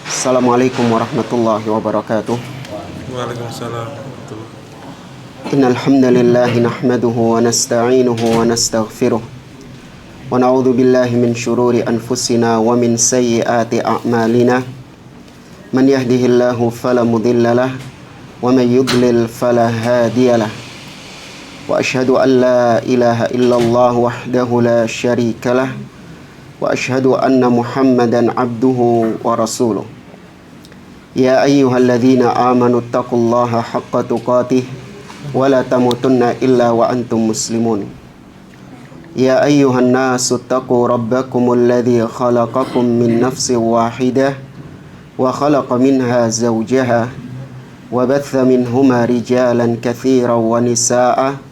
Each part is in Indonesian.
Assalamualaikum warahmatullahi wabarakatuh. Waalaikumsalam. Innal hamdalillah nahmaduhu wa nasta'inuhu wa nastaghfiruh wa na'udzu billahi min shururi anfusina wa min sayyiati a'malina. Man yahdihillahu fala mudhillalah wa man yudlil fala hadiyalah. Wa asyhadu an la ilaha illallah wahdahu la syarikalah wa asyhadu anna Muhammadan abduhu wa rasuluh. Ya ayyuhalladzina amanu taqullaha haqqa tuqatih wa la tamutunna illa wa antum muslimun. Ya ayyuhan nasu taqu rabbakumul ladzi khalaqakum min nafsin wahidah wa khalaqa minha zawjaha wa batha minhuma rijalan katsiran wa nisaa'a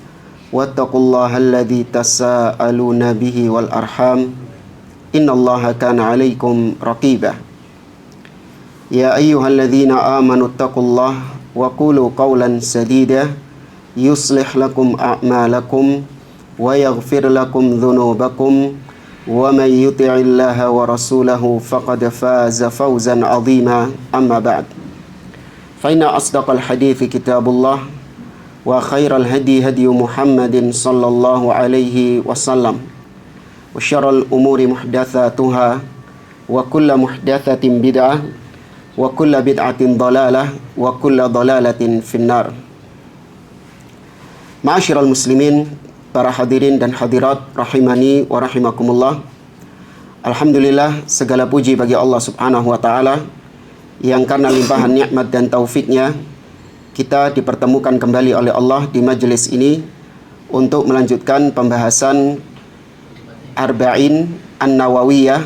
wattaqullaha alladzi tasaaluna bihi wal arham innallaha kana 'alaikum raqibah. Ya ayyuhalladzina amanu taqullaha wa qulu qawlan sadida yuslih lakum a'malakum wa yaghfir lakum dhunubakum wa man yuti'illaha wa rasulahu faqad faza fawzan 'azima. Amma ba'd. Fa inna asdaqal hadithi kitabullah wa khairal hadi hadi Muhammadin sallallahu alaihi wasallam wa syarrul umuri muhdatsatuha wa kullu muhdatsatin bid'ah wa kullu bid'atin dhalalah wa kullu dhalalatin finnar. Ma'asyiral muslimin, para hadirin dan hadirat rahimani wa rahimakumullah. Alhamdulillah, segala puji bagi Allah Subhanahu wa taala yang karena limpahan nikmat dan taufiknya kita dipertemukan kembali oleh Allah di majelis ini untuk melanjutkan pembahasan Arba'in An-Nawawiyah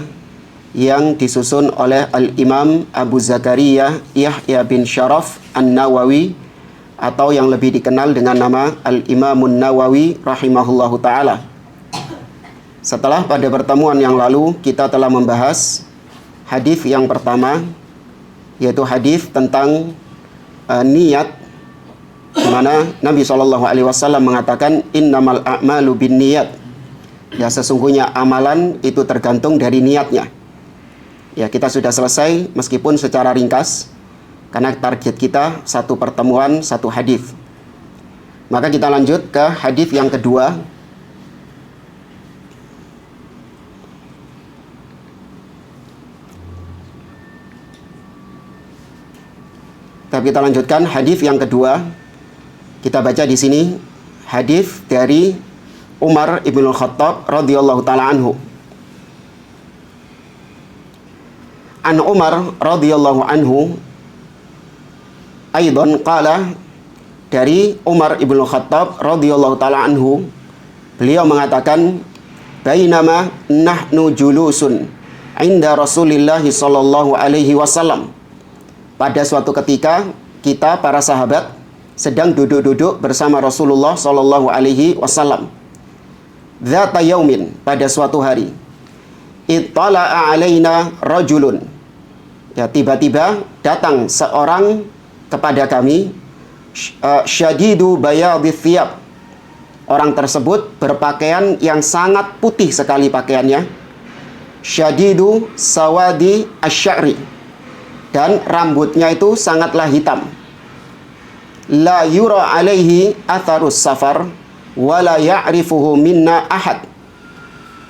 yang disusun oleh Al-Imam Abu Zakaria Yahya bin Syaraf An-Nawawi atau yang lebih dikenal dengan nama Al-Imamun Nawawi rahimahullahu ta'ala. Setelah pada pertemuan yang lalu kita telah membahas hadis yang pertama, yaitu hadis tentang niat, di mana Nabi SAW mengatakan innamal a'malu binniyat. Ya, sesungguhnya amalan itu tergantung dari niatnya. Ya, kita sudah selesai meskipun secara ringkas karena target kita satu pertemuan satu hadis. Maka kita lanjut ke hadis yang kedua. Tapi kita lanjutkan hadis yang kedua. Kita baca di sini hadis dari Umar ibn Khattab radhiyallahu taala anhu. An Umar radhiyallahu anhu aidan qala, dari Umar ibn Khattab radhiyallahu taala anhu, beliau mengatakan bainama nahnu julusun inda Rasulillah sallallahu alaihi wasallam. Pada suatu ketika kita para sahabat sedang duduk-duduk bersama Rasulullah sallallahu alaihi wasallam. Dzata yaumin, pada suatu hari, ittala'a alaina rajulun. Ya, tiba-tiba datang seorang kepada kami, syadidu bayadhi thiyab. Orang tersebut berpakaian yang sangat putih sekali pakaiannya. Syadidu sawadi asy'ari, dan rambutnya itu sangatlah hitam. La yura alaihi atharus safar wala ya'rifuhu minna ahad.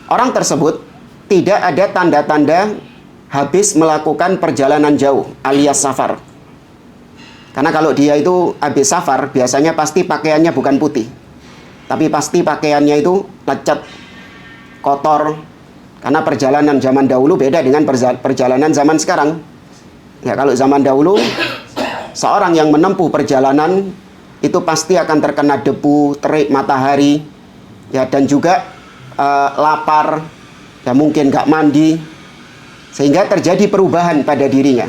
Orang tersebut tidak ada tanda-tanda habis melakukan perjalanan jauh alias safar. Karena kalau dia itu habis safar biasanya pasti pakaiannya bukan putih, tapi pasti pakaiannya itu lecet, kotor. Karena perjalanan zaman dahulu beda dengan perjalanan zaman sekarang. Ya, kalau zaman dahulu seorang yang menempuh perjalanan itu pasti akan terkena debu, terik matahari, ya, dan juga lapar, ya, mungkin nggak mandi, sehingga terjadi perubahan pada dirinya.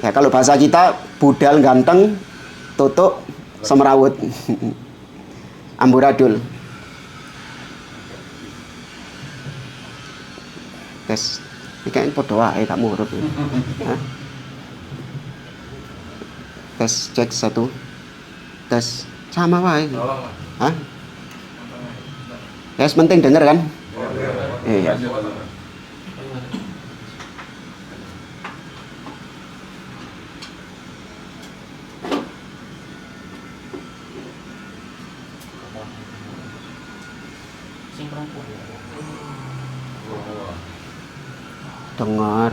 Ya, kalau bahasa kita, budal ganteng, tutuk semrawut, amburadul. Tes, ini kayaknya podo wae tak murut. Tes, cek satu. Tes, sama wae. Hah? Ya, penting denger kan? Iya. Dengar.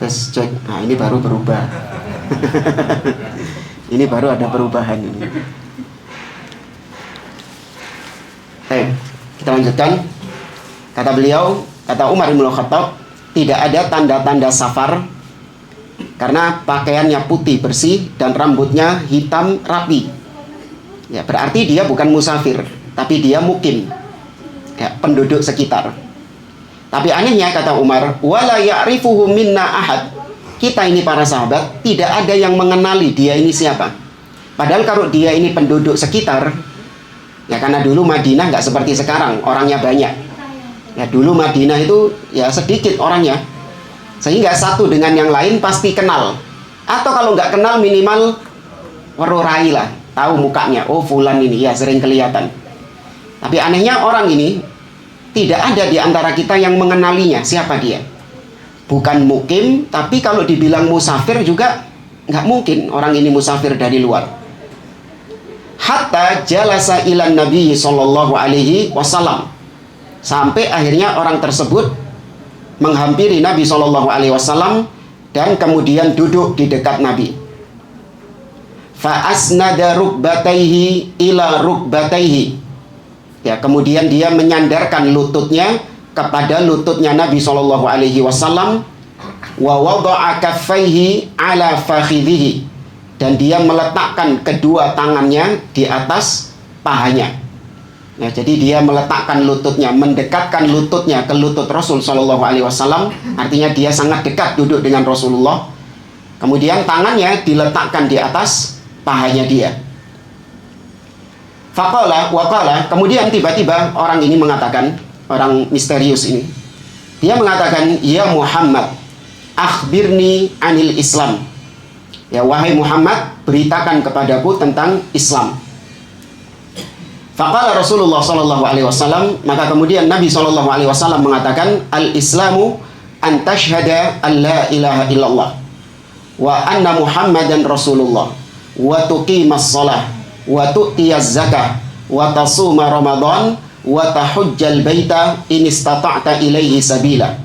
Tes cek. Nah, ini baru berubah. Ini baru ada perubahan ini. Baik, kita lanjutkan. Kata beliau, kata Umar bin Khattab, tidak ada tanda-tanda safar karena pakaiannya putih bersih dan rambutnya hitam rapi. Ya, berarti dia bukan musafir, tapi dia mukim. Ya, penduduk sekitar. Tapi anehnya kata Umar, wala ya'rifuhu minna ahad. Kita ini para sahabat tidak ada yang mengenali dia ini siapa. Padahal kalau dia ini penduduk sekitar, ya karena dulu Madinah nggak seperti sekarang, orangnya banyak. Ya dulu Madinah itu ya sedikit orangnya, sehingga satu dengan yang lain pasti kenal. Atau kalau nggak kenal minimal werurai lah, tahu mukanya. Oh fulan ini ya sering kelihatan. Tapi anehnya orang ini tidak ada di antara kita yang mengenalinya siapa dia. Bukan mukim, tapi kalau dibilang musafir juga nggak mungkin orang ini musafir dari luar. Hatta jalasa ilan Nabi sallallahu alaihi wasallam. Sampai akhirnya orang tersebut menghampiri Nabi sallallahu alaihi wasallam dan kemudian duduk di dekat Nabi. Fa asnada rukbataihi ila rukbataihi. Ya, kemudian dia menyandarkan lututnya kepada lututnya Nabi sallallahu alaihi wasallam wa wada'a kaffaihi ala fakhidhihi, dan dia meletakkan kedua tangannya di atas pahanya. Ya, jadi dia meletakkan lututnya, mendekatkan lututnya ke lutut Rasul sallallahu alaihi wasallam, artinya dia sangat dekat duduk dengan Rasulullah. Kemudian tangannya diletakkan di atas pahanya dia. Faqala waqala, kemudian tiba-tiba orang ini mengatakan, orang misterius ini, dia mengatakan, ya Muhammad, akhbirni anil Islam. Ya wahai Muhammad, beritakan kepadaku tentang Islam. Faqala Rasulullah sallallahu alaihi wasallam, maka kemudian Nabi sallallahu alaihi wasallam mengatakan, al-Islamu an tashhada an la ilaha illallah wa anna Muhammadan Rasulullah wa tuqimas shalah wa tu'tiyaz zakah wa tasuma Ramadan wa tahujjal baita in istata'ta ilaihi sabila.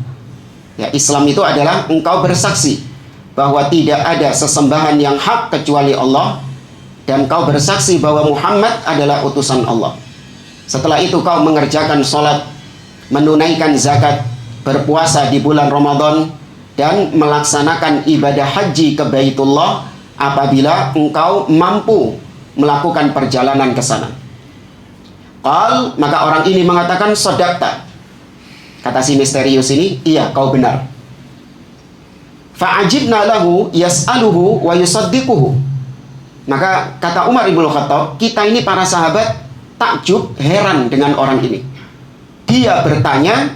Ya, Islam itu adalah engkau bersaksi bahwa tidak ada sesembahan yang hak kecuali Allah, dan kau bersaksi bahwa Muhammad adalah utusan Allah. Setelah itu kau mengerjakan sholat, menunaikan zakat, berpuasa di bulan Ramadan, dan melaksanakan ibadah haji ke Baitullah apabila engkau mampu melakukan perjalanan ke sana. Qal, maka orang ini mengatakan, shadaqta. Kata si misterius ini, iya kau benar. Fa'ajibna lahu yas'aluhu wa yusaddiquhu. Maka kata Umar ibn Khattab, kita ini para sahabat takjub, heran dengan orang ini. Dia bertanya,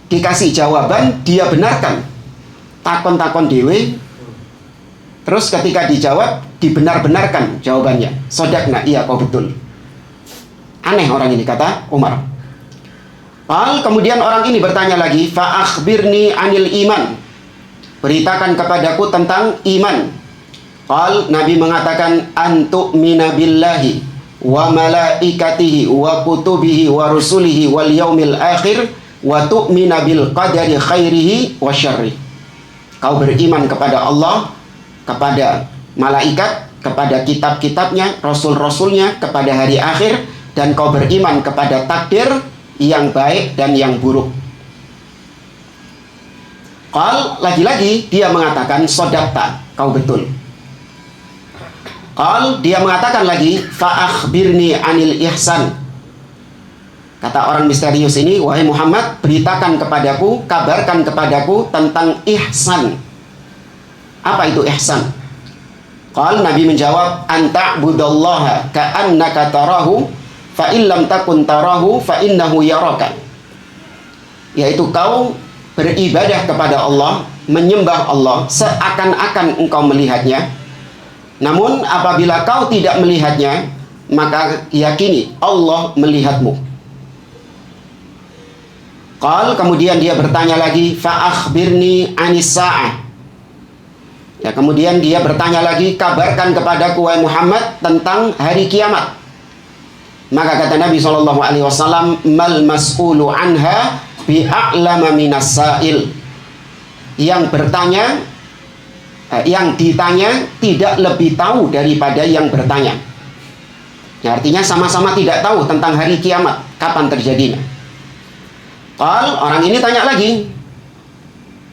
dikasih jawaban, dia benarkan. Takon-takon dewe, terus ketika dijawab, dibenar-benarkan jawabannya. Shadaqna, iya kau betul. Aneh orang ini, kata Umar. Kemudian orang ini bertanya lagi, fa akhbirni anil iman. Beritakan kepadaku tentang iman. Nabi mengatakan, antu'mina billahi wa malaikatihi wa kutubihi wa rusulihi wal yaumil akhir wa tu'mina bil qadari khairihi wa syarri. Kau beriman kepada Allah, kepada malaikat, kepada kitab-kitabnya, rasul-rasulnya, kepada hari akhir, dan kau beriman kepada takdir yang baik dan yang buruk. Lagi-lagi dia mengatakan, shadaqta, kau betul. Dia mengatakan lagi, fa akhbirni anil ihsan. Kata orang misterius ini, wahai Muhammad, beritakan kepadaku, kabarkan kepadaku tentang ihsan. Apa itu ihsan? Nabi menjawab, anta'budallaha ka'annaka tarahu fa illam takun tarahu fa innahu yaraka. Yaitu kau beribadah kepada Allah, menyembah Allah seakan-akan engkau melihatnya. Namun apabila kau tidak melihatnya, maka yakini Allah melihatmu. Kemudian dia bertanya lagi, fa akhbirni anis sa'ah. Ya, kemudian dia bertanya lagi, kabarkan kepadaku wahai Muhammad tentang hari kiamat. Maka kata Nabi SAW, mal mas'ulu anha bi'a'lama minas sa'il. Yang bertanya, yang ditanya tidak lebih tahu daripada yang bertanya. Ya, artinya sama-sama tidak tahu tentang hari kiamat, kapan terjadinya. Orang ini tanya lagi,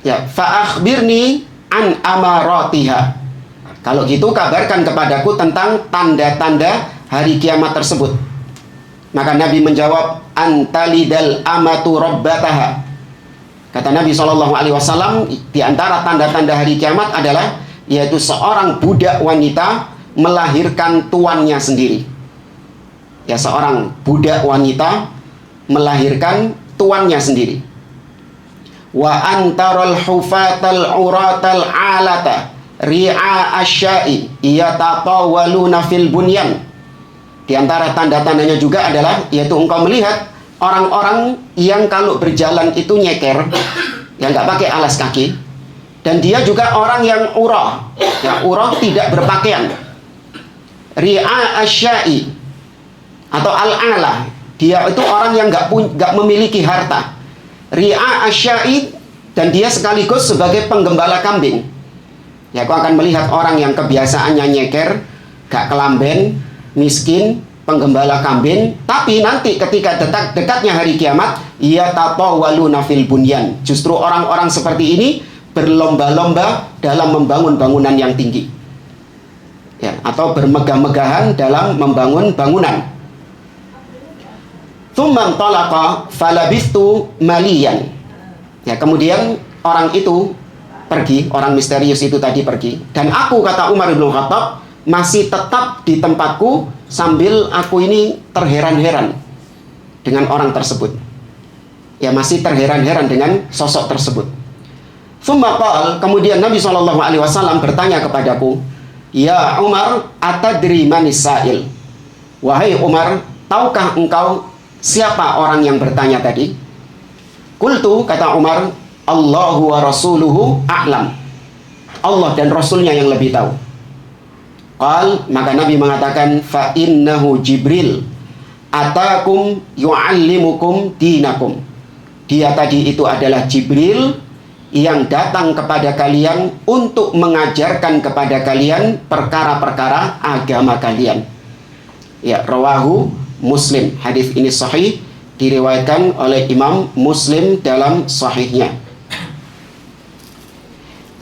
ya, fa'akhbirni an amaratiha. Kalau gitu kabarkan kepadaku tentang tanda-tanda hari kiamat tersebut. Maka Nabi menjawab, antalidal amatu rabbataha. Kata Nabi SAW, di antara tanda-tanda hari kiamat adalah yaitu seorang budak wanita melahirkan tuannya sendiri. Ya, seorang budak wanita melahirkan tuannya sendiri. Wa antaral hufatal uratal alata ri'a asyai yatatawaluna fil bunyan. Di antara tanda-tandanya juga adalah yaitu engkau melihat orang-orang yang kalau berjalan itu nyeker, yang nggak pakai alas kaki, dan dia juga orang yang urah, ya, urah tidak berpakaian. Ri'a asyai atau al-ala, dia itu orang yang nggak memiliki harta. Ri'a asyai, dan dia sekaligus sebagai penggembala kambing. Ya, kau akan melihat orang yang kebiasaannya nyeker, gak kelamben, miskin, penggembala kambing, tapi nanti ketika dekatnya hari kiamat, yatatawaluna fil bunyan. Justru orang-orang seperti ini berlomba-lomba dalam membangun bangunan yang tinggi. Ya, atau bermegah-megahan dalam membangun bangunan. Tsumman talaqa falabistu maliyan. Ya, kemudian orang itu pergi, orang misterius itu tadi pergi, dan aku, kata Umar bin Khattab, masih tetap di tempatku sambil aku ini terheran-heran dengan orang tersebut. Ya, masih terheran-heran dengan sosok tersebut. Tsumma qala, kemudian Nabi SAW bertanya kepadaku, ya Umar, atadri manis sa'il? Wahai Umar, tahukah engkau siapa orang yang bertanya tadi? Qultu, kata Umar, Allahu wa rasuluhu a'lam. Allah dan Rasulnya yang lebih tahu. Maka Nabi mengatakan, fa innahu Jibril atakum yu'allimukum dinakum. Dia tadi itu adalah Jibril yang datang kepada kalian untuk mengajarkan kepada kalian perkara-perkara agama kalian. Ya, rawahu Muslim. Hadis ini sahih, diriwayatkan oleh Imam Muslim dalam sahihnya.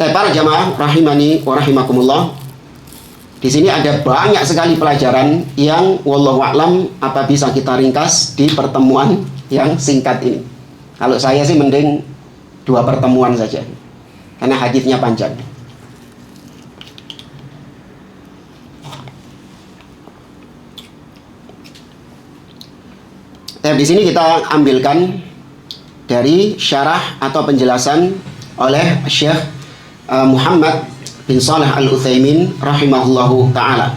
Para jamaah rahimani wa rahimakumullah. Di sini ada banyak sekali pelajaran yang wallahu a'lam apa bisa kita ringkas di pertemuan yang singkat ini. Kalau saya sih mending 2 pertemuan saja, karena hadisnya panjang. Di sini kita ambilkan dari syarah atau penjelasan oleh Syekh Muhammad bin Shalih Al-Utsaimin rahimahullahu ta'ala.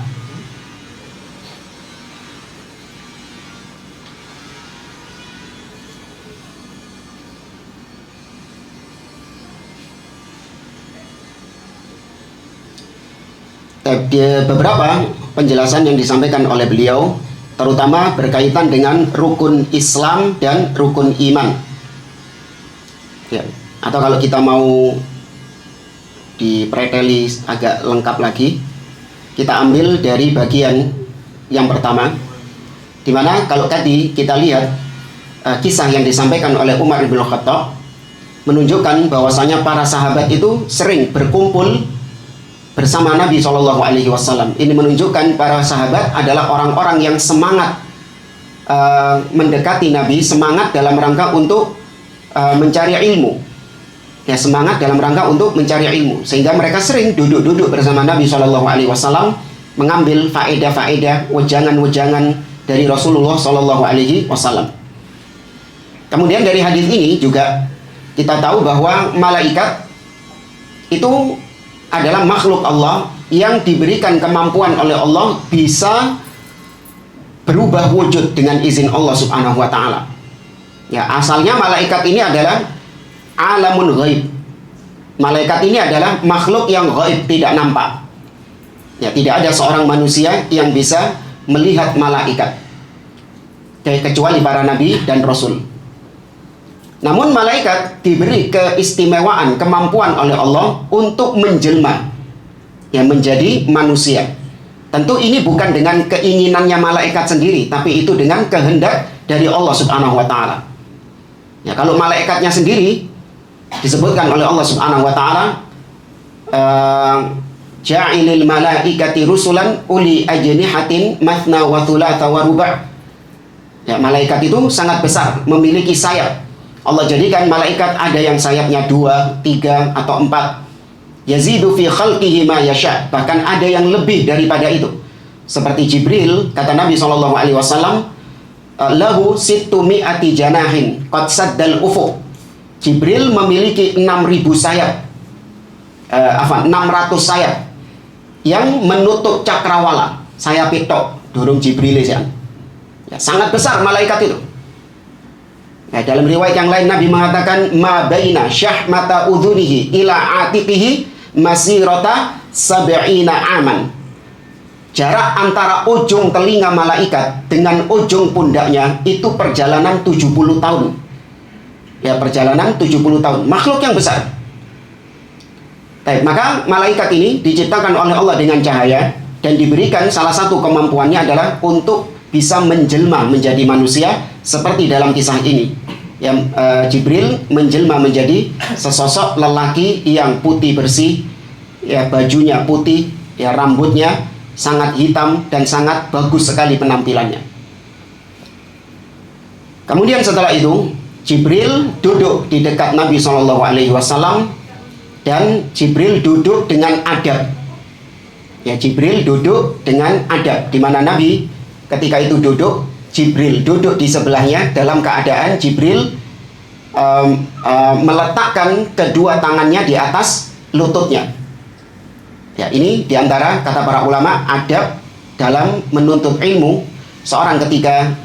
Beberapa penjelasan yang disampaikan oleh beliau terutama berkaitan dengan rukun Islam dan rukun iman. Ya, atau kalau kita mau dipreteli agak lengkap lagi, kita ambil dari bagian yang pertama, di mana kalau tadi kita lihat kisah yang disampaikan oleh Umar bin Khattab menunjukkan bahwasanya para sahabat itu sering berkumpul bersama Nabi SAW. Ini menunjukkan para sahabat adalah orang-orang yang semangat mendekati Nabi, semangat dalam rangka untuk mencari ilmu. Ya, semangat dalam rangka untuk mencari ilmu, sehingga mereka sering duduk-duduk bersama Nabi SAW, mengambil faedah-faedah, wejangan-wejangan dari Rasulullah SAW. Kemudian dari hadis ini juga kita tahu bahwa malaikat itu adalah makhluk Allah yang diberikan kemampuan oleh Allah bisa berubah wujud dengan izin Allah Subhanahu wa Ta'ala. Ya, asalnya malaikat ini adalah alamun ghaib. Malaikat ini adalah makhluk yang ghaib, tidak nampak. Ya, tidak ada seorang manusia yang bisa melihat malaikat. kecuali para nabi dan rasul. Namun malaikat diberi keistimewaan, kemampuan oleh Allah untuk menjelma, ya, menjadi manusia. Tentu ini bukan dengan keinginannya malaikat sendiri, tapi itu dengan kehendak dari Allah Subhanahu wa taala. Ya, kalau malaikatnya sendiri disebutkan oleh Allah Subhanahu wa taala, ja'ilil malaikati rusulan uli ajnihatin mathna wa thulatha wa ruba'. Ya, malaikat itu sangat besar, memiliki sayap. Allah jadikan malaikat ada yang sayapnya 2, 3 atau 4. Yazidu fi khalqihi ma yasha. Bahkan ada yang lebih daripada itu. Seperti Jibril, kata Nabi SAW, lahu sittu mi'ati janahin qad saddal ufuq. Jibril memiliki 6.000 sayap. 600 sayap yang menutup cakrawala. Sayap pitok durung Jibril ya. Sangat besar malaikat itu. Ya, dalam riwayat yang lain Nabi mengatakan ma baina syahmata udhunihi ila atiqihi masirata sab'ina aman. Jarak antara ujung telinga malaikat dengan ujung pundaknya itu perjalanan 70 tahun. Ya, perjalanan 70 tahun. Makhluk yang besar. Baik, maka malaikat ini diciptakan oleh Allah dengan cahaya dan diberikan salah satu kemampuannya adalah untuk bisa menjelma menjadi manusia seperti dalam kisah ini. Yang Jibril menjelma menjadi sesosok lelaki yang putih bersih, ya, bajunya putih, ya, rambutnya sangat hitam dan sangat bagus sekali penampilannya. Kemudian setelah itu Jibril duduk di dekat Nabi SAW dan Jibril duduk dengan adab. Ya, Jibril duduk dengan adab, di mana Nabi ketika itu duduk, Jibril duduk di sebelahnya dalam keadaan Jibril meletakkan kedua tangannya di atas lututnya. Ya, ini diantara kata para ulama adab dalam menuntut ilmu. Seorang ketika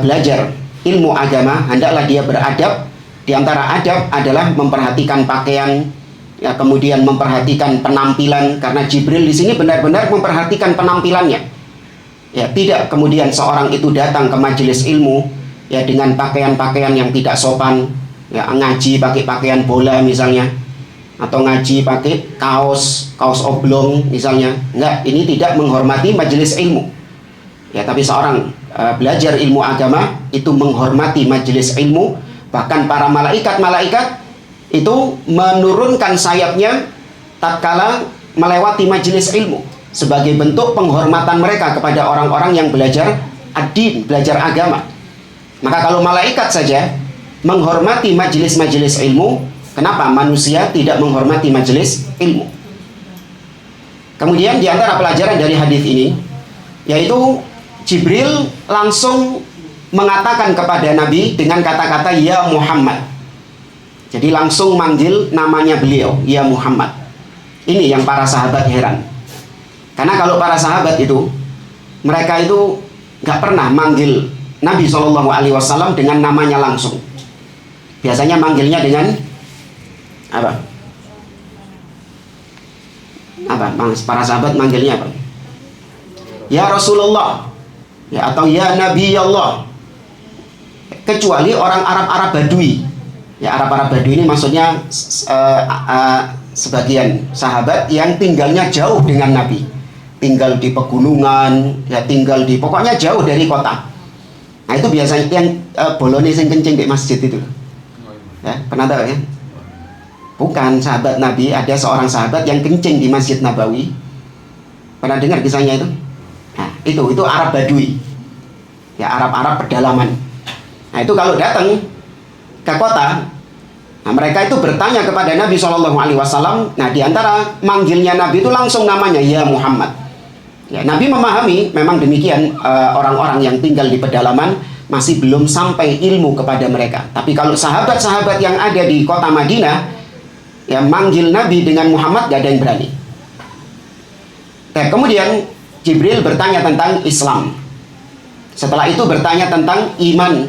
belajar ilmu agama hendaklah dia beradab. Di antara adab adalah memperhatikan pakaian, ya, kemudian memperhatikan penampilan, karena Jibril di sini benar-benar memperhatikan penampilannya. Ya, tidak kemudian seorang itu datang ke majelis ilmu, ya, dengan pakaian-pakaian yang tidak sopan, ya, ngaji pakai pakaian bola misalnya, atau ngaji pakai kaos oblong misalnya. Enggak, ini tidak menghormati majelis ilmu. Ya, tapi seorang belajar ilmu agama itu menghormati majelis ilmu. Bahkan para malaikat itu menurunkan sayapnya tatkala melewati majelis ilmu sebagai bentuk penghormatan mereka kepada orang-orang yang belajar ad-din, belajar agama. Maka kalau malaikat saja menghormati majelis-majelis ilmu, kenapa manusia tidak menghormati majelis ilmu? Kemudian di antara pelajaran dari hadis ini, yaitu Jibril langsung mengatakan kepada Nabi dengan kata-kata ya Muhammad. Jadi langsung manggil namanya beliau, ya Muhammad. Ini yang para sahabat heran. Karena kalau para sahabat itu, mereka itu nggak pernah manggil Nabi SAW dengan namanya langsung. Biasanya manggilnya dengan apa? Para sahabat manggilnya apa? Ya Rasulullah, ya, atau ya Nabi Allah. Kecuali orang Arab Badui. Ya, Arab Badui ini maksudnya sebagian sahabat yang tinggalnya jauh dengan Nabi. Tinggal di pegunungan, ya, tinggal di pokoknya jauh dari kota. Nah, itu biasanya yang bolone sing kencing di masjid itu. Ya, pernah tahu ya? Bukan sahabat Nabi, ada seorang sahabat yang kencing di Masjid Nabawi. Pernah dengar kisahnya itu? Nah, itu Arab Badui. Ya, Arab pedalaman. Nah, itu kalau datang ke kota, nah, mereka itu bertanya kepada Nabi SAW. Nah, diantara manggilnya Nabi itu langsung namanya ya Muhammad. Ya, Nabi memahami memang demikian, orang-orang yang tinggal di pedalaman masih belum sampai ilmu kepada mereka. Tapi kalau sahabat-sahabat yang ada di kota Madinah, ya, manggil Nabi dengan Muhammad gak ada yang berani. Nah, kemudian Jibril bertanya tentang Islam. Setelah itu bertanya tentang iman.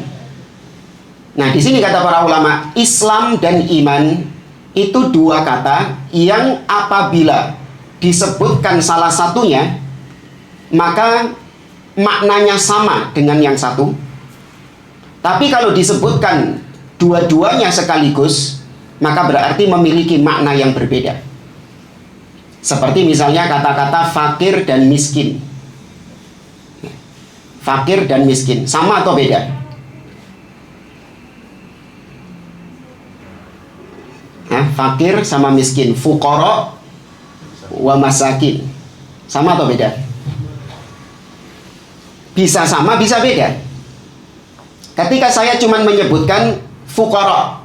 Nah, di sini kata para ulama, Islam dan iman itu dua kata yang apabila disebutkan salah satunya, maka maknanya sama dengan yang satu. Tapi kalau disebutkan dua-duanya sekaligus, maka berarti memiliki makna yang berbeda. Seperti misalnya kata-kata fakir dan miskin. Fakir dan miskin, sama atau beda? Fakir sama miskin, fuqara wa masakin, sama atau beda? Bisa sama, bisa beda. Ketika saya cuma menyebutkan fuqara,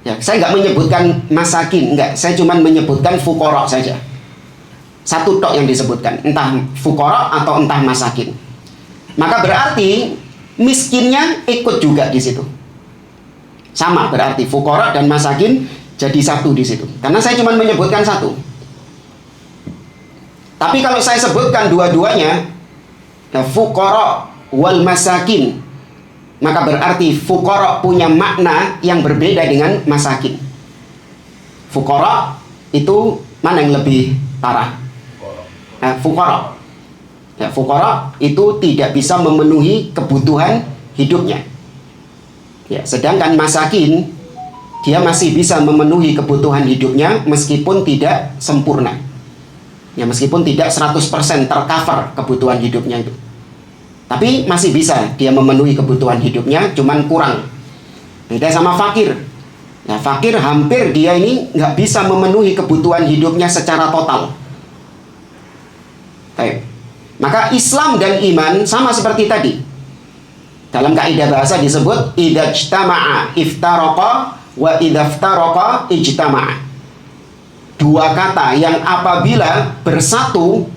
ya, saya nggak menyebutkan masakin, enggak, saya cuma menyebutkan fuqara saja. Satu tok yang disebutkan, entah fuqara atau entah masakin. Maka berarti miskinnya ikut juga di situ. Sama, berarti fuqara dan masakin jadi satu di situ. Karena saya cuma menyebutkan satu. Tapi kalau saya sebutkan dua-duanya, ya, fuqara wal masakin, maka berarti fuqara punya makna yang berbeda dengan masakin. Fuqara itu mana yang lebih parah? Fuqara. Ya, fuqara itu tidak bisa memenuhi kebutuhan hidupnya. Ya, sedangkan masakin dia masih bisa memenuhi kebutuhan hidupnya meskipun tidak sempurna. Ya, meskipun tidak 100% tercover kebutuhan hidupnya itu. Tapi masih bisa dia memenuhi kebutuhan hidupnya, cuman kurang. Beda sama fakir. Ya, fakir hampir dia ini nggak bisa memenuhi kebutuhan hidupnya secara total. Baik. Maka Islam dan iman sama seperti tadi. Dalam kaidah bahasa disebut idza ijtama'a iftaraqa wa idza iftaraqa ijtama'a. Dua kata yang apabila bersatu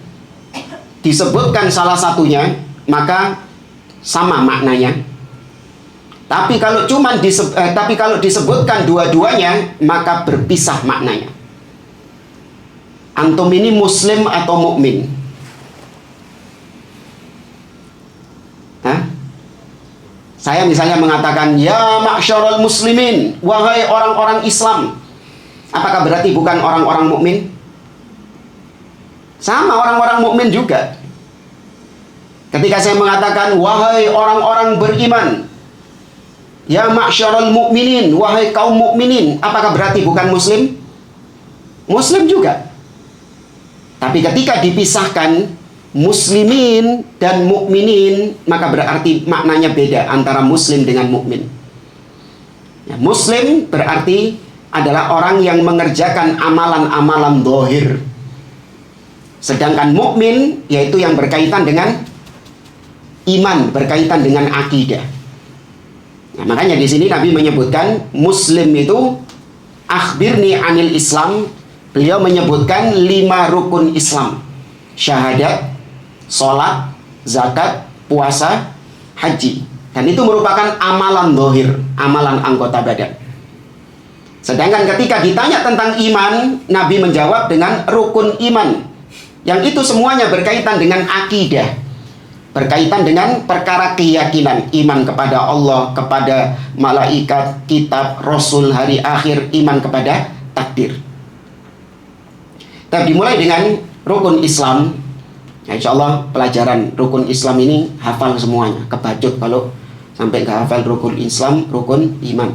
disebutkan salah satunya, maka sama maknanya. Tapi kalau disebutkan dua-duanya, maka berpisah maknanya. Antum ini muslim atau mukmin? Saya misalnya mengatakan, ya ma'syarul muslimin, wahai orang-orang Islam. Apakah berarti bukan orang-orang mukmin? Sama, orang-orang mukmin juga. Ketika saya mengatakan, wahai orang-orang beriman, ya ma'syarul mukminin, wahai kaum mukminin, apakah berarti bukan muslim? Muslim juga. Tapi ketika dipisahkan muslimin dan mukminin, maka berarti maknanya beda antara muslim dengan mukmin. Ya, muslim berarti adalah orang yang mengerjakan amalan-amalan zahir. Sedangkan mukmin yaitu yang berkaitan dengan iman, berkaitan dengan akidah. Nah, makanya di sini Nabi menyebutkan muslim itu akhbirni anil Islam. Beliau menyebutkan 5 rukun Islam: syahadat, sholat, zakat, puasa, haji. Dan itu merupakan amalan zahir, amalan anggota badan. Sedangkan ketika ditanya tentang iman, Nabi menjawab dengan rukun iman, yang itu semuanya berkaitan dengan akidah, berkaitan dengan perkara keyakinan, iman kepada Allah, kepada malaikat, kitab, rasul, hari akhir, iman kepada takdir. Tapi dimulai dengan rukun Islam. Ya, insya Allah pelajaran rukun Islam ini hafal semuanya, kebacut kalau sampai nggak hafal rukun Islam, rukun iman.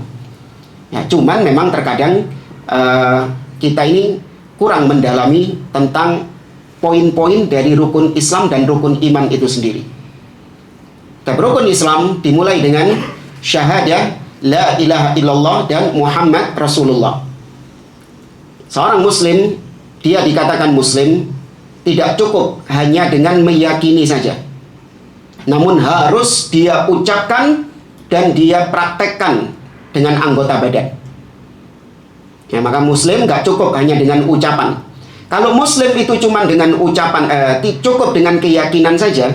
Ya, cuman memang terkadang kita ini kurang mendalami tentang poin-poin dari rukun Islam dan rukun iman itu sendiri. Rukun Islam dimulai dengan syahadah la ilaha illallah dan Muhammad Rasulullah. Seorang muslim, dia dikatakan muslim tidak cukup hanya dengan meyakini saja, namun harus dia ucapkan dan dia praktekkan dengan anggota badan. Ya, maka muslim nggak cukup hanya dengan ucapan. Kalau muslim itu cuma dengan ucapan, cukup dengan keyakinan saja,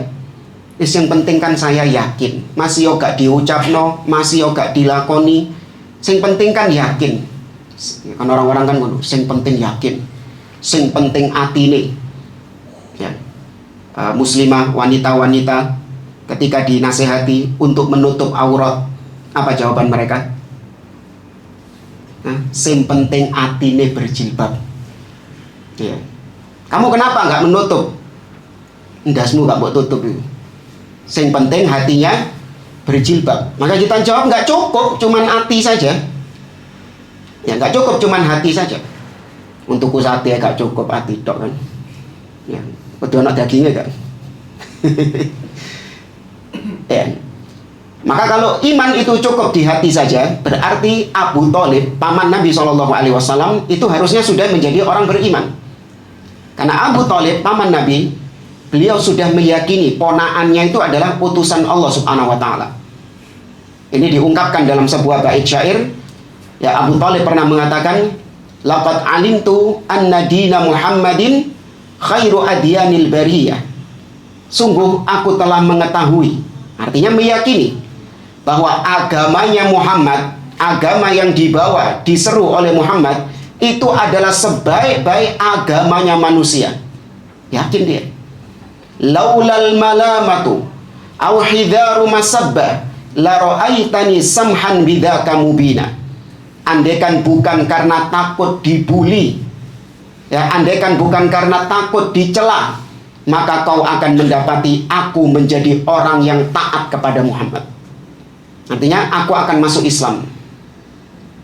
yang penting kan saya yakin, masih gak diucapno, masih gak dilakoni, yang penting kan yakin. Kan orang-orang kan ngono, yang penting yakin, yang penting atine. Ya. Muslimah, wanita-wanita ketika dinasehati untuk menutup aurat, apa jawaban mereka? Yang penting atine berjilbab. Ya. Kamu kenapa nggak menutup? Ndasmu nggak mau tutup itu. Yang penting hatinya berjilbab. Maka kita jawab nggak cukup cuman hati saja. Ya nggak cukup cuman hati saja. Untuk sate gak cukup hati tok kan. Ya, betul anak dagingnya kan. Ya. Maka kalau iman itu cukup di hati saja, berarti Abu Thalib, paman Nabi SAW, itu harusnya sudah menjadi orang beriman. Karena Abu Thalib, paman Nabi, beliau sudah meyakini ponaannya itu adalah utusan Allah Subhanahu wa Ta'ala. Ini diungkapkan dalam sebuah bait syair. Ya, Abu Thalib pernah mengatakan, laqad alimtu anna dina Muhammadin khairu adyanil bariyah. Sungguh aku telah mengetahui, artinya meyakini, bahwa agamanya Muhammad, agama yang dibawa, diseru oleh Muhammad, itu adalah sebaik-baik agamanya manusia. Yakin dia. Laulal malamatu aw hidharu masabba la ra'aitani samhan bidzaka mubina. Andaikan bukan karena takut dibuli, ya, andaikan bukan karena takut dicela, maka kau akan mendapati aku menjadi orang yang taat kepada Muhammad. Artinya aku akan masuk Islam.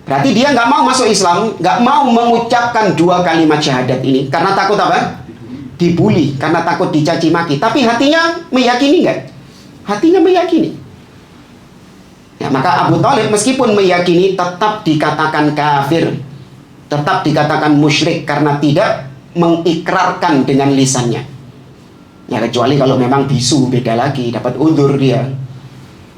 Berarti dia nggak mau masuk Islam, nggak mau mengucapkan 2 kalimat syahadat ini karena takut apa? Dibuli, karena takut dicaci maki. Tapi hatinya meyakini nggak? Hatinya meyakini. Ya, maka Abu Thalib meskipun meyakini tetap dikatakan kafir, tetap dikatakan musyrik karena tidak mengikrarkan dengan lisannya. Ya, kecuali kalau memang bisu, beda lagi, dapat uzur dia.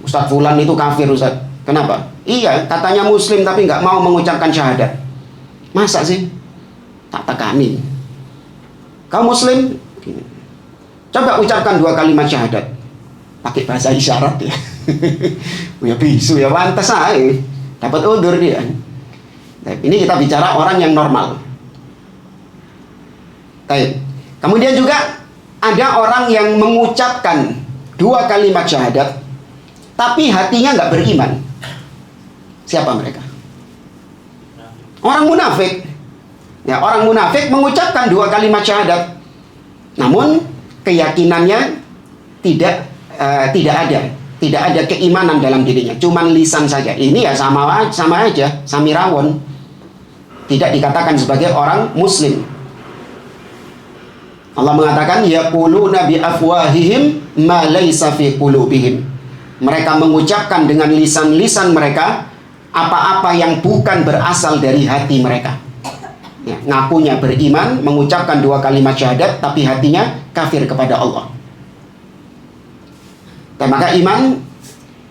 Ustadz Fulan itu kafir, Ustadz. Kenapa? Iya, katanya muslim tapi nggak mau mengucapkan syahadat. Masa sih? Tak tekani. Kau muslim? Coba ucapkan 2 kalimat syahadat. Pakai bahasa isyarat ya. Ya bisu ya, pantas aja. Dapat uzur dia. Ini kita bicara orang yang normal. Baik. Kemudian juga ada orang yang mengucapkan 2 kalimat syahadat tapi hatinya nggak beriman. Siapa mereka? Orang munafik. Ya, orang munafik mengucapkan 2 kalimat syahadat, namun keyakinannya tidak ada keimanan dalam dirinya, cuman lisan saja. Ini ya sama aja, samirawon. Tidak dikatakan sebagai orang muslim. Allah mengatakan yaquluna bi afwahihim ma laysa fi qulubihim. Mereka mengucapkan dengan lisan-lisan mereka apa-apa yang bukan berasal dari hati mereka. Ya, ngakunya beriman, mengucapkan 2 kalimat syahadat, tapi hatinya kafir kepada Allah. Dan maka iman,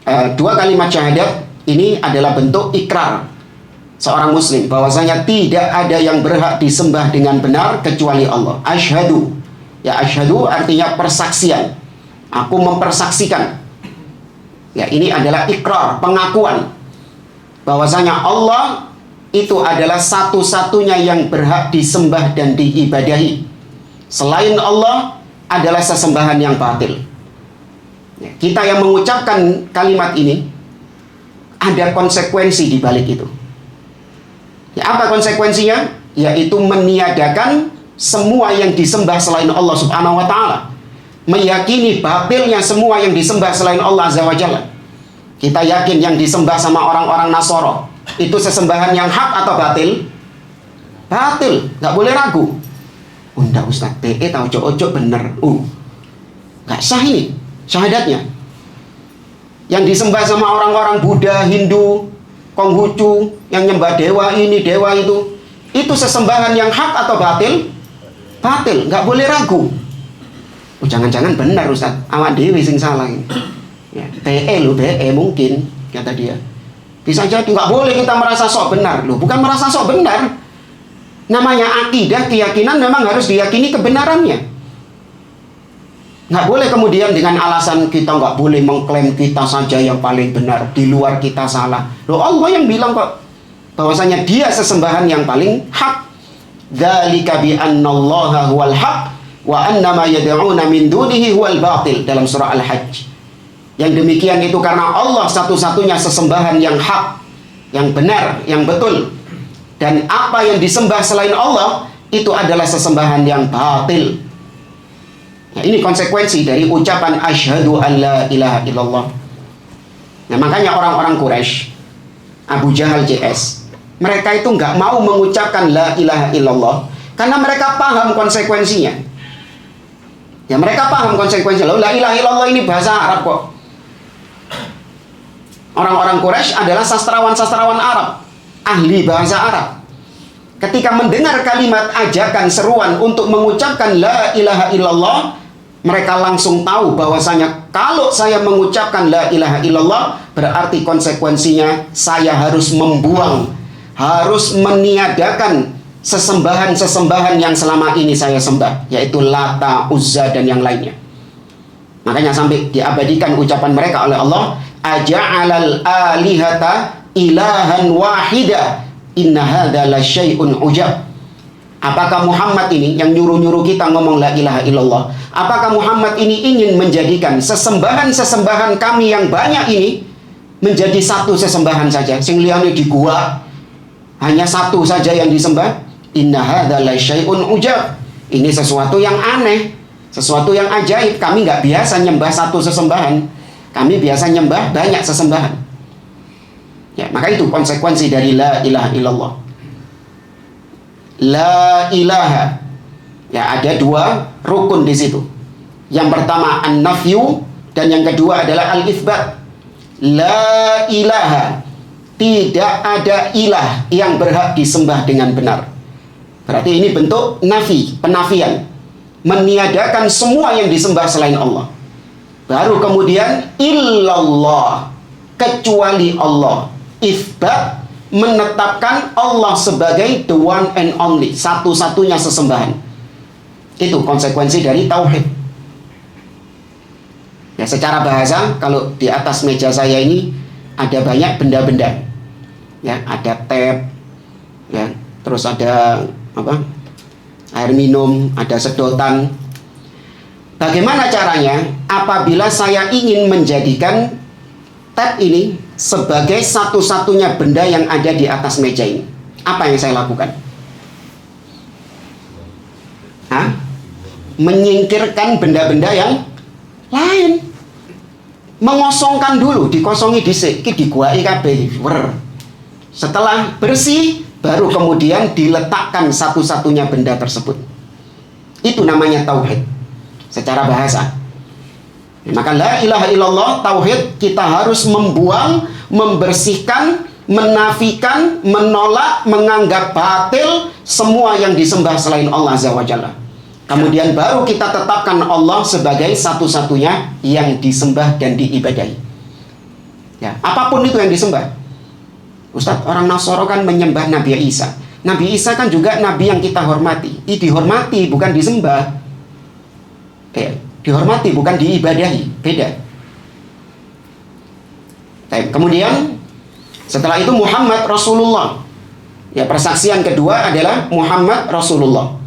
2 kalimat syahadat ini adalah bentuk ikrar seorang muslim bahwasanya tidak ada yang berhak disembah dengan benar kecuali Allah. Asyhadu. Ya, asyhadu artinya persaksian. Aku mempersaksikan. Ya, ini adalah ikrar, pengakuan bahwasanya Allah itu adalah satu-satunya yang berhak disembah dan diibadahi. Selain Allah adalah sesembahan yang batil. Ya, kita yang mengucapkan kalimat ini ada konsekuensi di balik itu. Ya, apa konsekuensinya? Yaitu meniadakan semua yang disembah selain Allah Subhanahu wa Ta'ala. Meyakini batilnya semua yang disembah selain Allah Azza wa Jalla. Kita yakin yang disembah sama orang-orang Nasoro itu sesembahan yang hak atau batil? Batil, nggak boleh ragu. Unda Ustaz, PE tahu ojo bener. Nggak sah ini syahadatnya. Yang disembah sama orang-orang Buddha, Hindu, Konghucu, yang nyembah dewa ini, dewa itu sesembahan yang hak atau batil? Batil, nggak boleh ragu. Jangan-jangan benar Ustaz, awak dewi sing salah ini. Ya, PE mungkin, kata dia. Bisa jadi, nggak boleh kita merasa sok benar. Bukan merasa sok benar. Namanya akidah, keyakinan memang harus diyakini kebenarannya. Nggak boleh kemudian dengan alasan kita nggak boleh mengklaim kita saja yang paling benar, di luar kita salah. Allah yang bilang kok bahwasanya dia sesembahan yang paling hak. Dzalika bi annallaha huwal haq wa annama yad'una min dunihi huwal batil, dalam surah Al-Hajj. Yang demikian itu karena Allah satu-satunya sesembahan yang hak, yang benar, yang betul. Dan apa yang disembah selain Allah itu adalah sesembahan yang batil. Ya, ini konsekuensi dari ucapan asyhadu an la ilaha illallah. Nah, makanya orang-orang Quraisy, Abu Jahal CS, mereka itu nggak mau mengucapkan la ilaha illallah karena mereka paham konsekuensinya. Ya, mereka paham konsekuensinya. La ilaha illallah ini bahasa Arab kok. Orang-orang Quraisy adalah sastrawan-sastrawan Arab, ahli bahasa Arab. Ketika mendengar kalimat ajakan seruan untuk mengucapkan la ilaha illallah, mereka langsung tahu bahwasanya kalau saya mengucapkan la ilaha illallah, berarti konsekuensinya saya harus membuang, harus meniadakan sesembahan-sesembahan yang selama ini saya sembah, yaitu Lata, Uzza, dan yang lainnya. Makanya sampai diabadikan ucapan mereka oleh Allah, aja'alal alihata ilahan wahida inna hadza la syai'un ujab. Apakah Muhammad ini yang nyuruh-nyuruh kita ngomong la ilaha illallah, apakah Muhammad ini ingin menjadikan sesembahan-sesembahan kami yang banyak ini menjadi satu sesembahan saja, sing liyane di gua hanya satu saja yang disembah? Inna hadza la syai'un ujab. Ini sesuatu yang aneh, sesuatu yang ajaib. Kami nggak biasa nyembah satu sesembahan, kami biasa nyembah banyak sesembahan. Ya, maka itu konsekuensi dari la ilaha illallah. La ilaha, ya, ada dua rukun di situ. Yang pertama an-nafyu, dan yang kedua adalah al-itsbat. La ilaha, tidak ada ilah yang berhak disembah dengan benar. Berarti ini bentuk nafi, penafian, meniadakan semua yang disembah selain Allah. Baru kemudian illallah, kecuali Allah. Itsbat, menetapkan Allah sebagai the one and only, satu-satunya sesembahan. Itu konsekuensi dari tauhid. Ya, secara bahasa, kalau di atas meja saya ini ada banyak benda-benda. Ya, ada tab, ya, terus ada apa? Air minum, ada sedotan. Bagaimana caranya apabila saya ingin menjadikan tab ini sebagai satu-satunya benda yang ada di atas meja ini? Apa yang saya lakukan? Menyingkirkan benda-benda yang lain. Mengosongkan dulu, dikosongi dhisik, iki diguai kabeh. Setelah bersih, baru kemudian diletakkan satu-satunya benda tersebut. Itu namanya tauhid secara bahasa. Maka la ilaha illallah, tauhid, kita harus membuang, membersihkan, menafikan, menolak, menganggap batil semua yang disembah selain Allah Azza wa Jalla. Kemudian baru kita tetapkan Allah sebagai satu-satunya yang disembah dan diibadahi. Ya, apapun itu yang disembah. Ustadz, orang Nasoro kan menyembah Nabi Isa. Nabi Isa kan juga Nabi yang kita hormati. Dihormati, bukan disembah. Ya, dihormati, bukan diibadahi. Beda. Kemudian setelah itu Muhammad Rasulullah. Ya, persaksian kedua adalah Muhammad Rasulullah,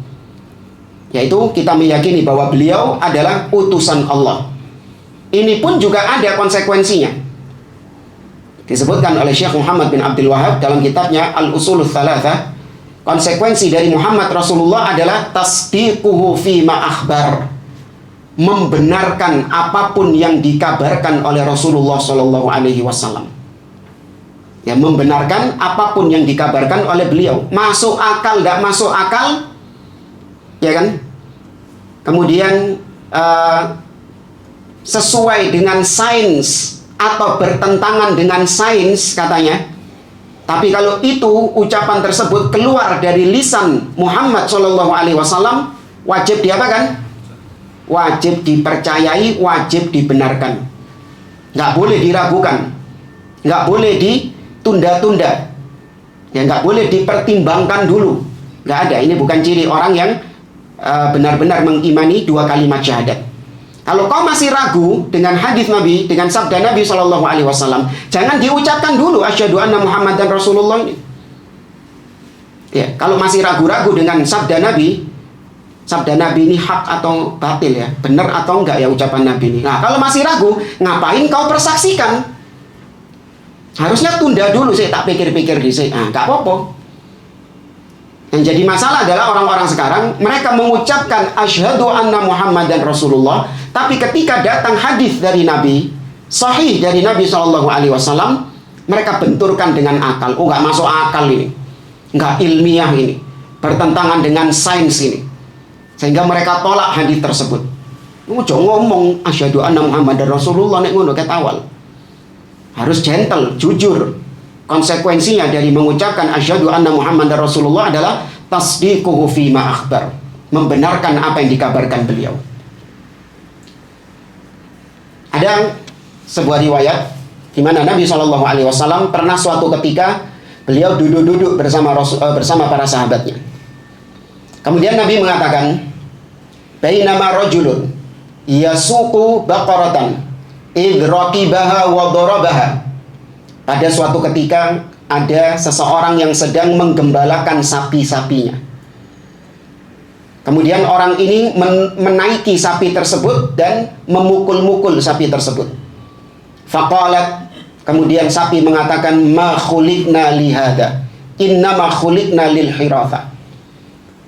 yaitu kita meyakini bahwa beliau adalah utusan Allah. Ini pun juga ada konsekuensinya. Disebutkan oleh Syekh Muhammad bin Abdul Wahab dalam kitabnya Al-Usulul Thalathah. Konsekuensi dari Muhammad Rasulullah adalah tasdiquhu fima akhbar, membenarkan apapun yang dikabarkan oleh Rasulullah Shallallahu Alaihi Wasallam. Ya, membenarkan apapun yang dikabarkan oleh beliau. Masuk akal, tidak masuk akal, ya kan? Kemudian sesuai dengan sains atau bertentangan dengan sains katanya. Tapi kalau itu ucapan tersebut keluar dari lisan Muhammad Shallallahu Alaihi Wasallam, wajib diapakan? Wajib dipercayai, wajib dibenarkan. Nggak boleh diragukan, nggak boleh ditunda-tunda, ya, nggak boleh dipertimbangkan dulu. Nggak ada. Ini bukan ciri orang yang benar-benar mengimani dua kalimat syahadat. Kalau kau masih ragu dengan hadis Nabi, dengan sabda Nabi Shallallahu Alaihi Wasallam, jangan diucapkan dulu asyhadu anna Muhammadan Rasulullah ini. Ya, kalau masih ragu-ragu dengan sabda Nabi ini hak atau batil, ya, benar atau enggak ya ucapan Nabi ini. Nah, kalau masih ragu, ngapain kau persaksikan? Harusnya tunda dulu sih, tak pikir-pikir di sini. Nah, nggak apa-apa. Yang jadi masalah adalah orang-orang sekarang, mereka mengucapkan asyhadu anna Muhammadan Rasulullah, tapi ketika datang hadis dari Nabi sahih dari Nabi SAW, mereka benturkan dengan akal. Oh, nggak masuk akal ini, nggak ilmiah ini, bertentangan dengan sains ini, sehingga mereka tolak hadis tersebut. Ojo ngomong asyhadu anna Muhammadar Rasulullah nek ngono ketawal. Harus gentle, jujur. Konsekuensinya dari mengucapkan asyhadu anna Muhammadar Rasulullah adalah tasdiquhu fima akhbar, membenarkan apa yang dikabarkan beliau. Ada sebuah riwayat di mana Nabi SAW pernah suatu ketika beliau duduk-duduk bersama para sahabatnya. Kemudian Nabi mengatakan, bainama rajulun yasuqu baqaratan idh raqibaha wa darabaha. Pada suatu ketika ada seseorang yang sedang menggembalakan sapi-sapinya. Kemudian orang ini menaiki sapi tersebut dan memukul-mukul sapi tersebut. Faqalat, kemudian sapi mengatakan, ma khuliqna lihada, innama khuliqna lil hiratha.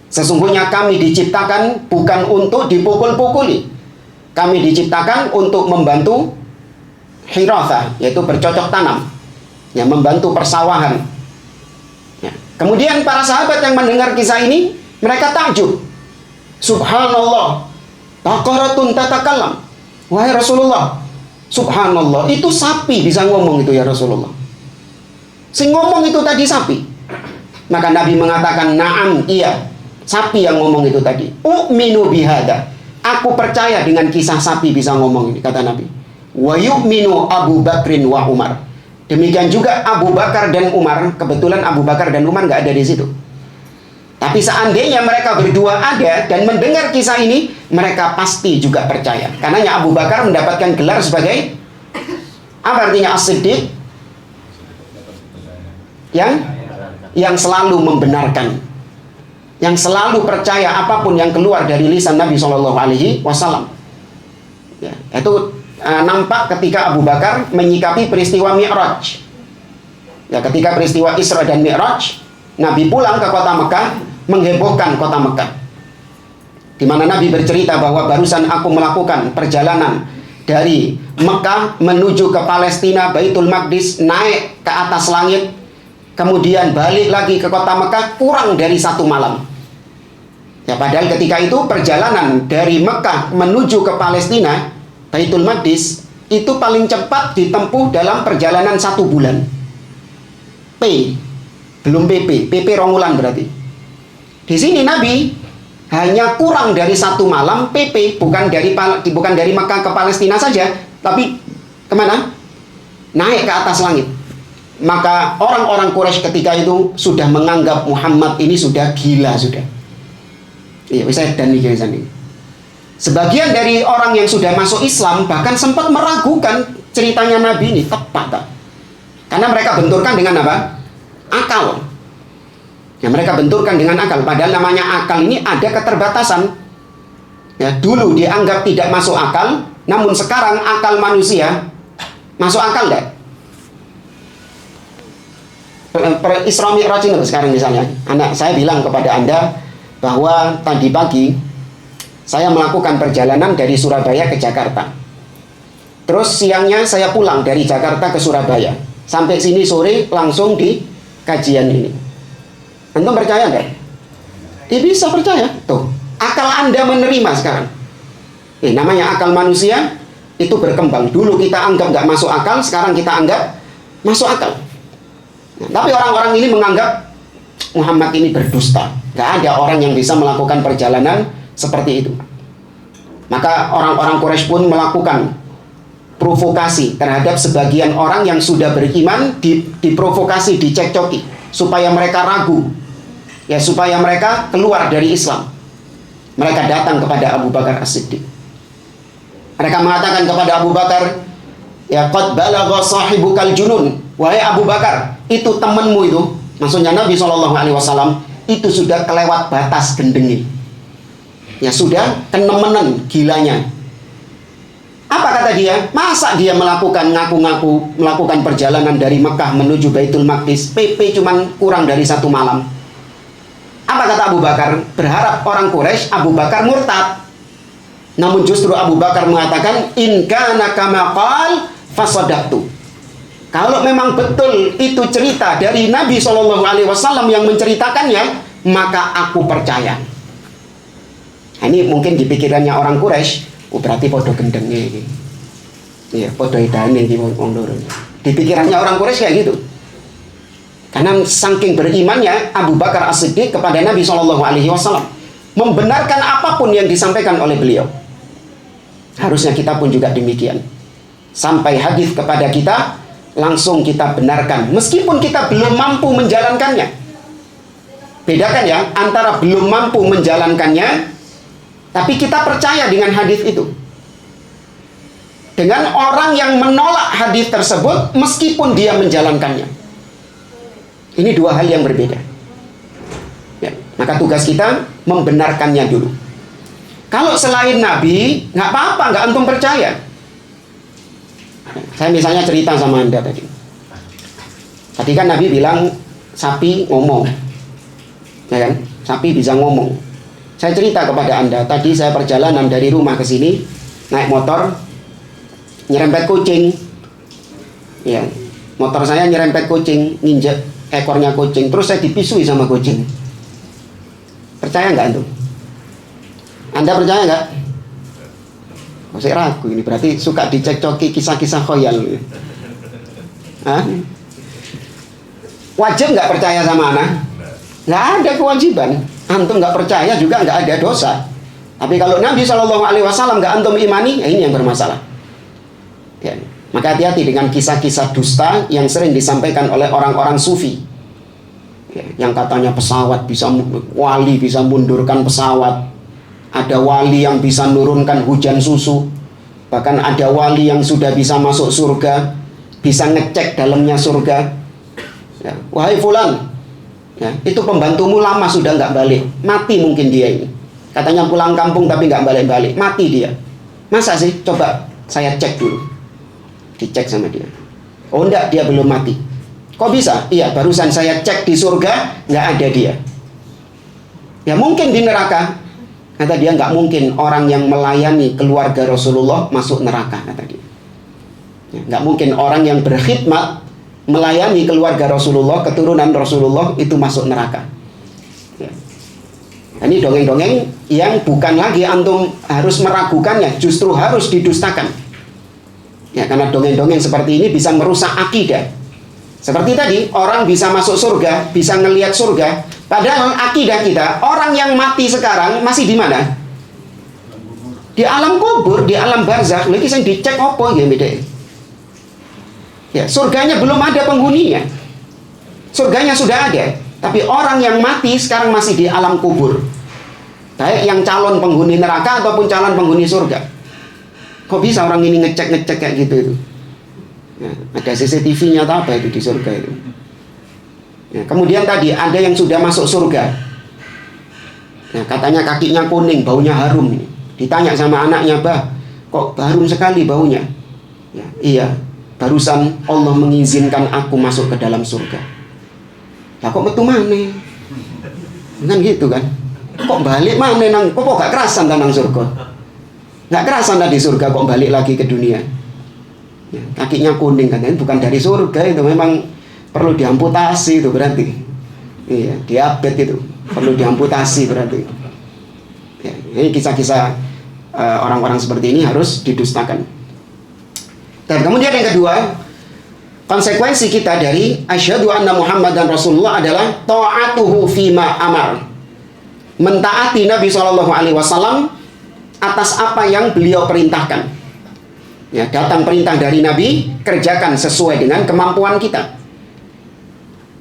Sesungguhnya kami diciptakan bukan untuk dipukul-pukuli. Kami diciptakan untuk membantu hiratha, yaitu bercocok tanam, ya, membantu persawahan. Ya. Kemudian para sahabat yang mendengar kisah ini, mereka takjub. Subhanallah, baqaratun tatakallam. Wahai Rasulullah, subhanallah, itu sapi bisa ngomong itu ya Rasulullah. Sing ngomong itu tadi sapi. Maka Nabi mengatakan, na'am, iya, sapi yang ngomong itu tadi. U'minu bihada, aku percaya dengan kisah sapi bisa ngomong ini, kata Nabi. Wa yu'minu Abu Bakrin wa Umar. Demikian juga Abu Bakar dan Umar. Kebetulan Abu Bakar dan Umar nggak ada di situ. Tapi seandainya mereka berdua ada dan mendengar kisah ini, mereka pasti juga percaya. Karena Abu Bakar mendapatkan gelar sebagai, apa artinya as-siddiq? Yang selalu membenarkan, yang selalu percaya apapun yang keluar dari lisan Nabi SAW. Ya, itu nampak ketika Abu Bakar menyikapi peristiwa Mi'raj. Ya, ketika peristiwa Isra dan Mi'raj, Nabi pulang ke kota Mekah, menghebohkan kota Mekah. Di mana Nabi bercerita bahwa barusan aku melakukan perjalanan dari Mekah menuju ke Palestina, Baitul Maqdis, naik ke atas langit, kemudian balik lagi ke kota Mekah kurang dari 1 malam. Ya, padahal ketika itu perjalanan dari Mekah menuju ke Palestina, Baitul Maqdis, itu paling cepat ditempuh dalam perjalanan 1 bulan. Belum PP rongulan berarti. Di sini Nabi hanya kurang dari 1 malam PP, bukan dari Mekah ke Palestina saja, tapi kemana? Naik ke atas langit. Maka orang-orang Quraisy ketika itu sudah menganggap Muhammad ini sudah gila sudah. Iya, saya dan ini. Sebagian dari orang yang sudah masuk Islam bahkan sempat meragukan ceritanya Nabi ini tepat tak? Karena mereka benturkan dengan apa? Akal. Ya, mereka benturkan dengan akal. Padahal namanya akal ini ada keterbatasan. Ya, dulu dianggap tidak masuk akal, namun sekarang akal manusia masuk akal enggak? Isra Mi'raj ini sekarang misalnya, anak saya bilang kepada Anda bahwa tadi pagi saya melakukan perjalanan dari Surabaya ke Jakarta. Terus siangnya saya pulang dari Jakarta ke Surabaya. Sampai sini sore langsung di kajian ini. Antum percaya enggak? Bisa percaya. Tuh, akal Anda menerima sekarang. Namanya akal manusia itu berkembang. Dulu kita anggap nggak masuk akal, sekarang kita anggap masuk akal. Nah, tapi orang-orang ini menganggap Muhammad ini berdusta. Nggak ada orang yang bisa melakukan perjalanan seperti itu. Maka orang-orang Quraisy pun melakukan provokasi terhadap sebagian orang yang sudah beriman, diprovokasi, dicekcoki supaya mereka ragu, ya, supaya mereka keluar dari Islam. Mereka datang kepada Abu Bakar As-Siddiq. Mereka mengatakan kepada Abu Bakar, ya, qad balagha sahibukal junun. Wahai Abu Bakar, itu temanmu itu, maksudnya Nabi SAW, itu sudah kelewat batas gendengin. Ya, sudah kenemenan gilanya. Apa kata dia? Masa dia ngaku-ngaku melakukan perjalanan dari Mekah menuju Baitul Maqdis, PP cuman kurang dari 1 malam. Apa kata Abu Bakar? Berharap orang Quraisy Abu Bakar murtad. Namun justru Abu Bakar mengatakan, in kana kama qal fasadaqtu. Kalau memang betul itu cerita dari Nabi SAW yang menceritakannya, maka aku percaya. Nah, ini mungkin di pikirannya orang Quraisy, berarti podo gendengnya. Iya, podo edane iki wong loro. Di pikirannya orang Quraisy kayak gitu. Karena saking berimannya Abu Bakar As-Siddiq kepada Nabi SAW, membenarkan apapun yang disampaikan oleh beliau. Harusnya kita pun juga demikian. Sampai hadis kepada kita, langsung kita benarkan, meskipun kita belum mampu menjalankannya. Bedakan ya, antara belum mampu menjalankannya, tapi kita percaya dengan hadis itu, dengan orang yang menolak hadis tersebut meskipun dia menjalankannya. Ini dua hal yang berbeda ya, maka tugas kita membenarkannya dulu. Kalau selain Nabi, nggak apa-apa, nggak antum percaya. Saya misalnya cerita sama Anda tadi. Tadi kan Nabi bilang sapi ngomong, ya kan? Sapi bisa ngomong. Saya cerita kepada Anda, tadi saya perjalanan dari rumah ke sini, naik motor, nyerempet kucing. Ya, motor saya nyerempet kucing, nginjek ekornya kucing, terus saya dipisui sama kucing. Percaya nggak antum? Anda percaya nggak? Saya ragu, ini berarti suka dicekcoki kisah-kisah khoyal. Hah? Wajib nggak percaya sama anak? Nggak ada kewajiban. Antum nggak percaya juga nggak ada dosa. Tapi kalau Nabi SAW nggak antum imani, ya ini yang bermasalah. Ya. Maka hati-hati dengan kisah-kisah dusta yang sering disampaikan oleh orang-orang sufi. Ya, yang katanya pesawat bisa, wali bisa mundurkan pesawat. Ada wali yang bisa nurunkan hujan susu. Bahkan ada wali yang sudah bisa masuk surga, bisa ngecek dalamnya surga. Ya, wahai fulan, ya, itu pembantumu lama sudah nggak balik, mati mungkin dia ini. Katanya pulang kampung tapi nggak balik-balik, mati dia. Masa sih? Coba saya cek dulu. Dicek sama dia. Oh enggak, dia belum mati. Kok bisa? Iya, barusan saya cek di surga, nggak ada dia. Ya mungkin di neraka. Kata dia, nggak mungkin orang yang melayani keluarga Rasulullah masuk neraka, kata dia. Ya, nggak mungkin orang yang berkhidmat melayani keluarga Rasulullah, keturunan Rasulullah itu masuk neraka. Ya. Ini dongeng-dongeng yang bukan lagi antum harus meragukannya, justru harus didustakan. Ya, karena dongeng-dongeng seperti ini bisa merusak akidah. Seperti tadi, orang bisa masuk surga, bisa ngelihat surga. Padahal akidah kita, orang yang mati sekarang masih di mana? Di alam kubur, di alam barzakh. Lagi saya dicek apa ya beda. Ya, surganya belum ada penghuninya. Surganya sudah ada, tapi orang yang mati sekarang masih di alam kubur. Baik yang calon penghuni neraka ataupun calon penghuni surga. Kok bisa orang ini ngecek-ngecek kayak gitu itu? Ya, ada CCTV-nya atau apa itu di surga itu? Ya, kemudian tadi ada yang sudah masuk surga. Ya, katanya kakinya kuning, baunya harum. Ditanya sama anaknya, "Bah, kok harum sekali baunya?" Ya, iya, barusan Allah mengizinkan aku masuk ke dalam surga. Lah kok metu maneh? Kan gitu kan? Kok balik maneh nang? Kok gak kerasan nang surga? Gak kerasan tadi surga kok balik lagi ke dunia. Ya, kakinya kuning katanya bukan dari surga, itu memang perlu diamputasi itu berarti. Iya, diabetes itu perlu diamputasi berarti. Ya, ini kisah-kisah orang-orang seperti ini harus didustakan. Dan kemudian yang kedua, konsekuensi kita dari asyhadu anna Muhammadan Rasulullah adalah ta'atuhu fima amar. Mentaati Nabi SAW atas apa yang beliau perintahkan. Ya, datang perintah dari Nabi, kerjakan sesuai dengan kemampuan kita.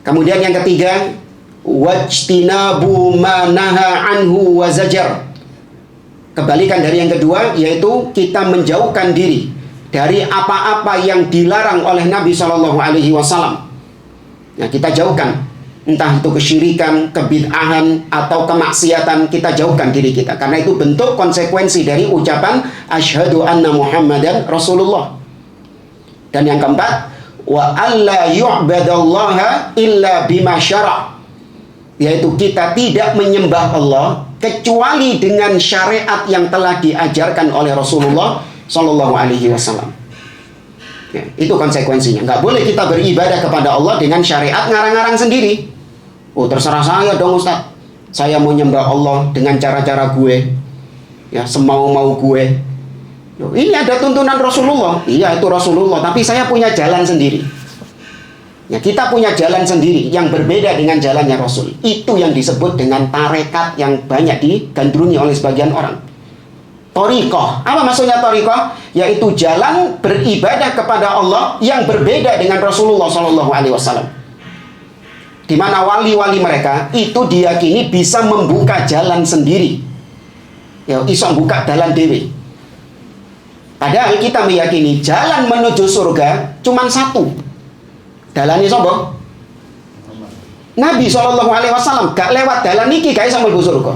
Kemudian yang ketiga, wajtinabu ma naha anhu wa zajar. Kebalikan dari yang kedua, yaitu kita menjauhkan diri dari apa-apa yang dilarang oleh Nabi SAW. Nah, kita jauhkan. Entah itu kesyirikan, kebid'ahan, atau kemaksiatan, kita jauhkan diri kita. Karena itu bentuk konsekuensi dari ucapan asyhadu anna Muhammadan Rasulullah. Dan yang keempat, wa alla yu'badallaha illa bima syara'. Yaitu kita tidak menyembah Allah kecuali dengan syariat yang telah diajarkan oleh Rasulullah SAW. Ya, itu konsekuensinya. Nggak boleh kita beribadah kepada Allah dengan syariat ngarang-ngarang sendiri. Oh, terserah saya dong Ustaz. Saya mau nyembah Allah dengan cara-cara gue. Ya, semau-mau gue. Loh, ini ada tuntunan Rasulullah. Iya, itu Rasulullah. Tapi saya punya jalan sendiri. Ya, kita punya jalan sendiri yang berbeda dengan jalannya Rasul. Itu yang disebut dengan tarekat yang banyak digandrungi oleh sebagian orang. Thariqah. Apa maksudnya thariqah? Yaitu jalan beribadah kepada Allah yang berbeda dengan Rasulullah SAW. Di mana wali-wali mereka itu diyakini bisa membuka jalan sendiri. Ya, iso buka jalan dewi. Padahal kita meyakini jalan menuju surga cuma satu. Jalannya sapa? Nabi SAW. Gak lewat jalan niki gak iso mlebu surga.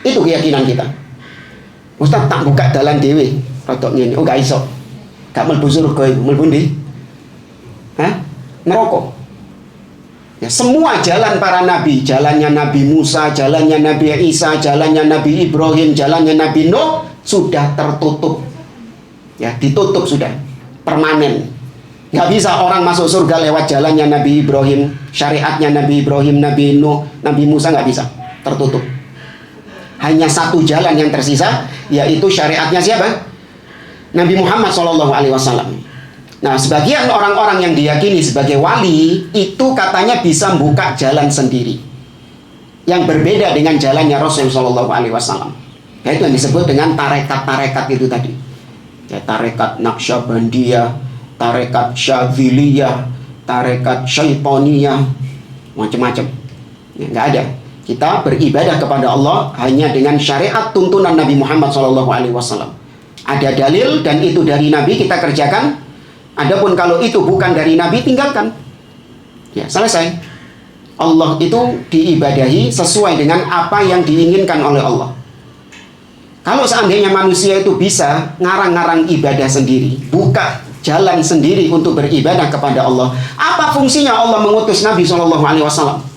Itu keyakinan kita. Ustaz tak buka jalan dewe, rotok ngene. Oh gak iso. Gak mlebu surga iku, mlebu ndi? Hah? Neraka. Ya, semua jalan para nabi, jalannya Nabi Musa, jalannya Nabi Isa, jalannya Nabi Ibrahim, jalannya Nabi Nuh sudah tertutup. Ya, ditutup sudah. Permanen. Gak bisa orang masuk surga lewat jalannya Nabi Ibrahim, syariatnya Nabi Ibrahim, Nabi Nuh, Nabi Musa, gak bisa. Tertutup. Hanya satu jalan yang tersisa, yaitu syariatnya siapa? Nabi Muhammad SAW. Nah, sebagian orang-orang yang diyakini sebagai wali itu katanya bisa membuka jalan sendiri yang berbeda dengan jalannya Rasulullah SAW. Ya, itu yang disebut dengan tarekat-tarekat itu tadi. Ya, tarekat Naqsyabandiyah, tarekat Syadziliyah, tarekat Syaitaniyah, macam-macam. Ya, nggak ada. Kita beribadah kepada Allah hanya dengan syariat tuntunan Nabi Muhammad SAW. Ada dalil dan itu dari Nabi, kita kerjakan. Adapun kalau itu bukan dari Nabi, tinggalkan. Ya, selesai. Allah itu diibadahi sesuai dengan apa yang diinginkan oleh Allah. Kalau seandainya manusia itu bisa ngarang-ngarang ibadah sendiri, buka jalan sendiri untuk beribadah kepada Allah, apa fungsinya Allah mengutus Nabi SAW?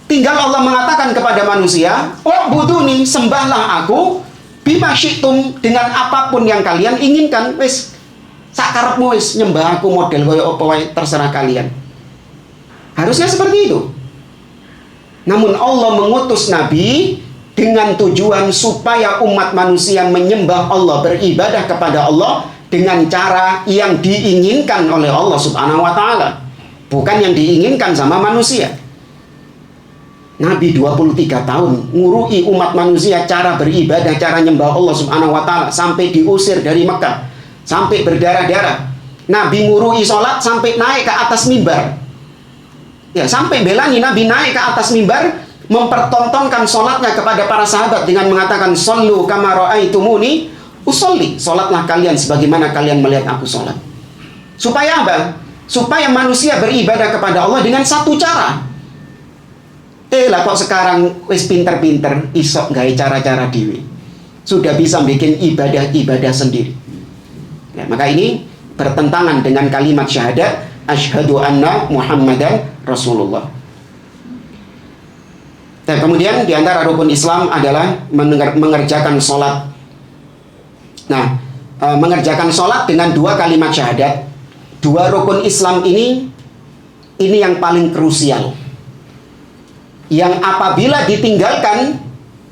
Tinggal Allah mengatakan kepada manusia, "Oh, buduni, sembahlah aku bima syi'tum, dengan apapun yang kalian inginkan." Wis sakarepmu wis nyembah aku model kaya apa wae, terserah kalian. Harusnya seperti itu. Namun Allah mengutus Nabi dengan tujuan supaya umat manusia menyembah Allah, beribadah kepada Allah dengan cara yang diinginkan oleh Allah Subhanahu wa taala, bukan yang diinginkan sama manusia. Nabi 23 tahun ngurui umat manusia cara beribadah, cara nyembah Allah Subhanahu wa taala sampai diusir dari Mekah, sampai berdarah-darah. Nabi ngurui sholat sampai naik ke atas mimbar. Ya, sampai belani Nabi naik ke atas mimbar mempertontonkan sholatnya kepada para sahabat dengan mengatakan, "Shollu kama ra'aitumuni usolli." Sholatlah kalian sebagaimana kalian melihat aku sholat. Supaya apa? Supaya manusia beribadah kepada Allah dengan satu cara. Lah kok sekarang wis pinter-pinter isok gawe cara-cara dewe. Sudah bisa bikin ibadah-ibadah sendiri. Ya, maka ini bertentangan dengan kalimat syahadat asyhadu anna Muhammadan Rasulullah. Dan kemudian di antara rukun Islam adalah mengerjakan sholat. Nah, mengerjakan sholat dengan dua kalimat syahadat. Dua rukun Islam ini yang paling krusial. Yang apabila ditinggalkan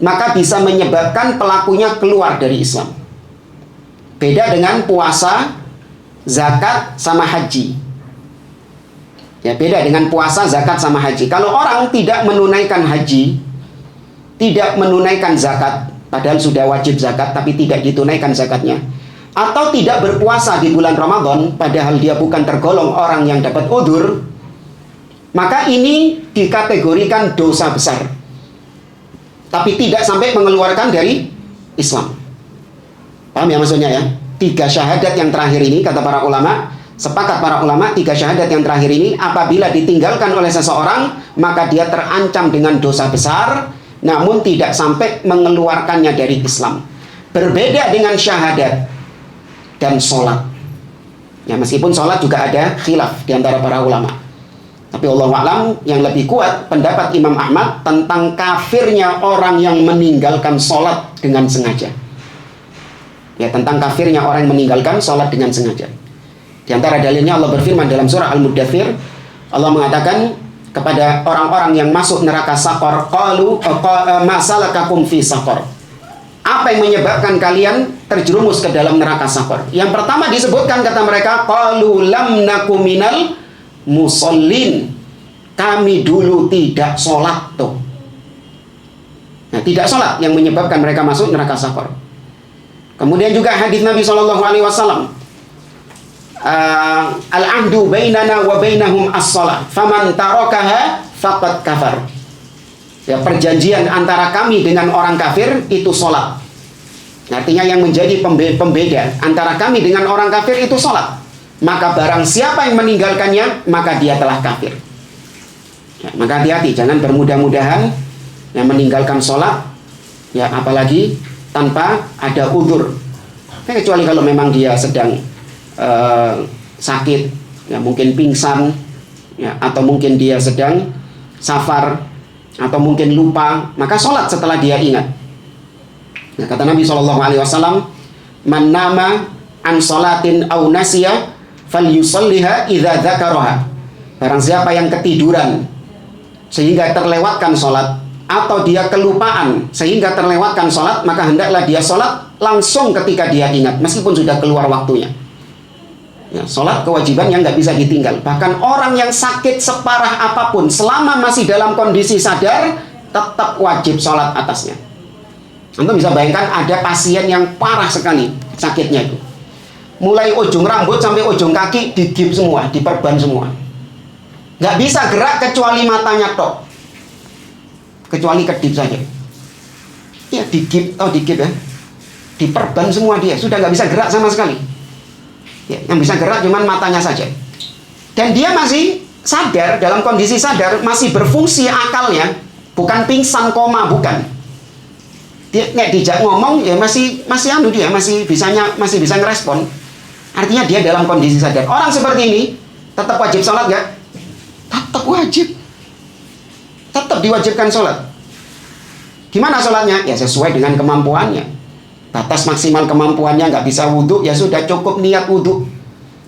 maka bisa menyebabkan pelakunya keluar dari Islam. Beda dengan puasa, zakat, sama haji. Ya, beda dengan puasa, zakat, sama haji. Kalau orang tidak menunaikan haji, tidak menunaikan zakat, padahal sudah wajib zakat tapi tidak ditunaikan zakatnya, atau tidak berpuasa di bulan Ramadan padahal dia bukan tergolong orang yang dapat udzur, maka ini dikategorikan dosa besar, tapi tidak sampai mengeluarkan dari Islam. Paham ya maksudnya ya? 3 syahadat yang terakhir ini, kata para ulama, sepakat para ulama, 3 syahadat yang terakhir ini apabila ditinggalkan oleh seseorang, maka dia terancam dengan dosa besar, namun tidak sampai mengeluarkannya dari Islam. Berbeda dengan syahadat dan sholat. Ya, meskipun sholat juga ada khilaf di antara para ulama. Tapi Allahu a'lam, yang lebih kuat pendapat Imam Ahmad tentang kafirnya orang yang meninggalkan sholat dengan sengaja. Ya, tentang kafirnya orang yang meninggalkan sholat dengan sengaja. Di antara dalilnya Allah berfirman dalam surah Al-Muddathir, Allah mengatakan kepada orang-orang yang masuk neraka Saqar, qalu ma salakakum fi Saqar. Apa yang menyebabkan kalian terjerumus ke dalam neraka Saqar? Yang pertama disebutkan kata mereka, qalu lam naku minal musallin. Kami dulu tidak sholat tuh. Nah, tidak sholat yang menyebabkan mereka masuk neraka Saqar. Kemudian juga hadis Nabi SAW, al-ahdu bainana wa bainahum as-shalah, faman tarakaha faqad kafar. Ya, perjanjian antara kami dengan orang kafir itu sholat. Artinya yang menjadi pembeda antara kami dengan orang kafir itu sholat. Maka barang siapa yang meninggalkannya, maka dia telah kafir. Ya, maka hati-hati, jangan bermudah-mudahan yang meninggalkan sholat, ya apalagi tanpa ada udzur. Kecuali kalau memang dia sedang sakit, ya mungkin pingsan, ya, atau mungkin dia sedang safar, atau mungkin lupa, maka sholat setelah dia ingat. Nah, kata Nabi SAW, man nama an sholatin aw nasiya falyusalliha idza dzakaraha. Barang siapa yang ketiduran sehingga terlewatkan sholat, atau dia kelupaan sehingga terlewatkan sholat, maka hendaklah dia sholat langsung ketika dia ingat, meskipun sudah keluar waktunya. Ya, sholat kewajiban yang nggak bisa ditinggal. Bahkan orang yang sakit separah apapun, selama masih dalam kondisi sadar, tetap wajib sholat atasnya. Anda bisa bayangkan ada pasien yang parah sekali sakitnya itu, mulai ujung rambut sampai ujung kaki digip semua, diperban semua, nggak bisa gerak kecuali matanya tok, kecuali kedip saja. Ya digip, digip ya, diperban semua dia, sudah nggak bisa gerak sama sekali. Ya, yang bisa gerak cuman matanya saja. Dan dia masih sadar, dalam kondisi sadar, masih berfungsi akalnya, bukan pingsan koma, bukan. Dia dijak ngomong ya masih dia masih bisa ngerespon. Artinya dia dalam kondisi sadar. Orang seperti ini tetap wajib sholat nggak? Tetap wajib. Tetap diwajibkan sholat. Gimana sholatnya? Ya sesuai dengan kemampuannya. Batas maksimal kemampuannya, nggak bisa wudhu, ya sudah cukup niat wudhu.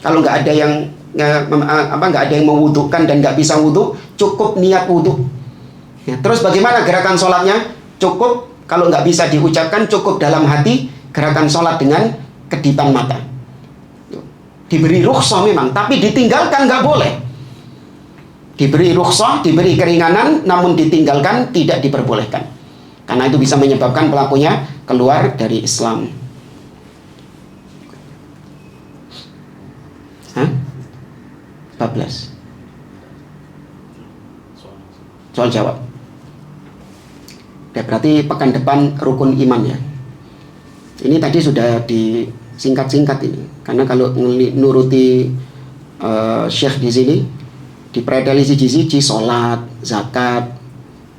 Kalau nggak ada yang nggak ada yang mewudhukan dan nggak bisa wudhu, cukup niat wudhu. Ya, terus bagaimana gerakan sholatnya? Cukup, kalau nggak bisa diucapkan, cukup dalam hati gerakan sholat dengan kedipan mata. Diberi rukhsah memang, tapi ditinggalkan nggak boleh. Diberi rukhsah, diberi keringanan, namun ditinggalkan tidak diperbolehkan. Karena itu bisa menyebabkan pelakunya keluar dari Islam. Hah? 14. Soal jawab. Ya, berarti pekan depan rukun iman ya. Ini tadi sudah disingkat-singkat ini. Karena kalau nuruti Syekh di sini, dipredeli siji-siji, sholat, zakat,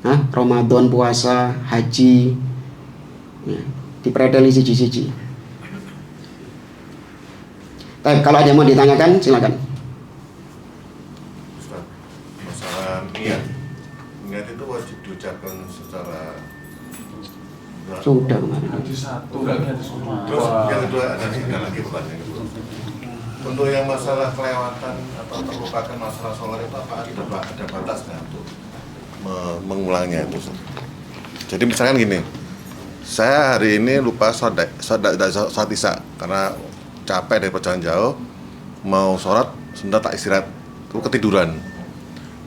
Ramadan, puasa, haji, ya, dipredeli siji-siji. Tapi kalau ada yang mau ditanyakan, silakan. Ustaz, masalah niat. Niat itu wajib diucapkan secara Sudah kemarin. Terus yang kedua ada lagi pertanyaan kedua. Untuk yang masalah kelewatan atau terlupakan masalah sholat itu apa ada batasnya untuk mengulangnya itu? Jadi misalkan gini, saya hari ini lupa sholat isya karena capek dari perjalanan jauh, mau sholat sebentar tak istirahat, terus ketiduran.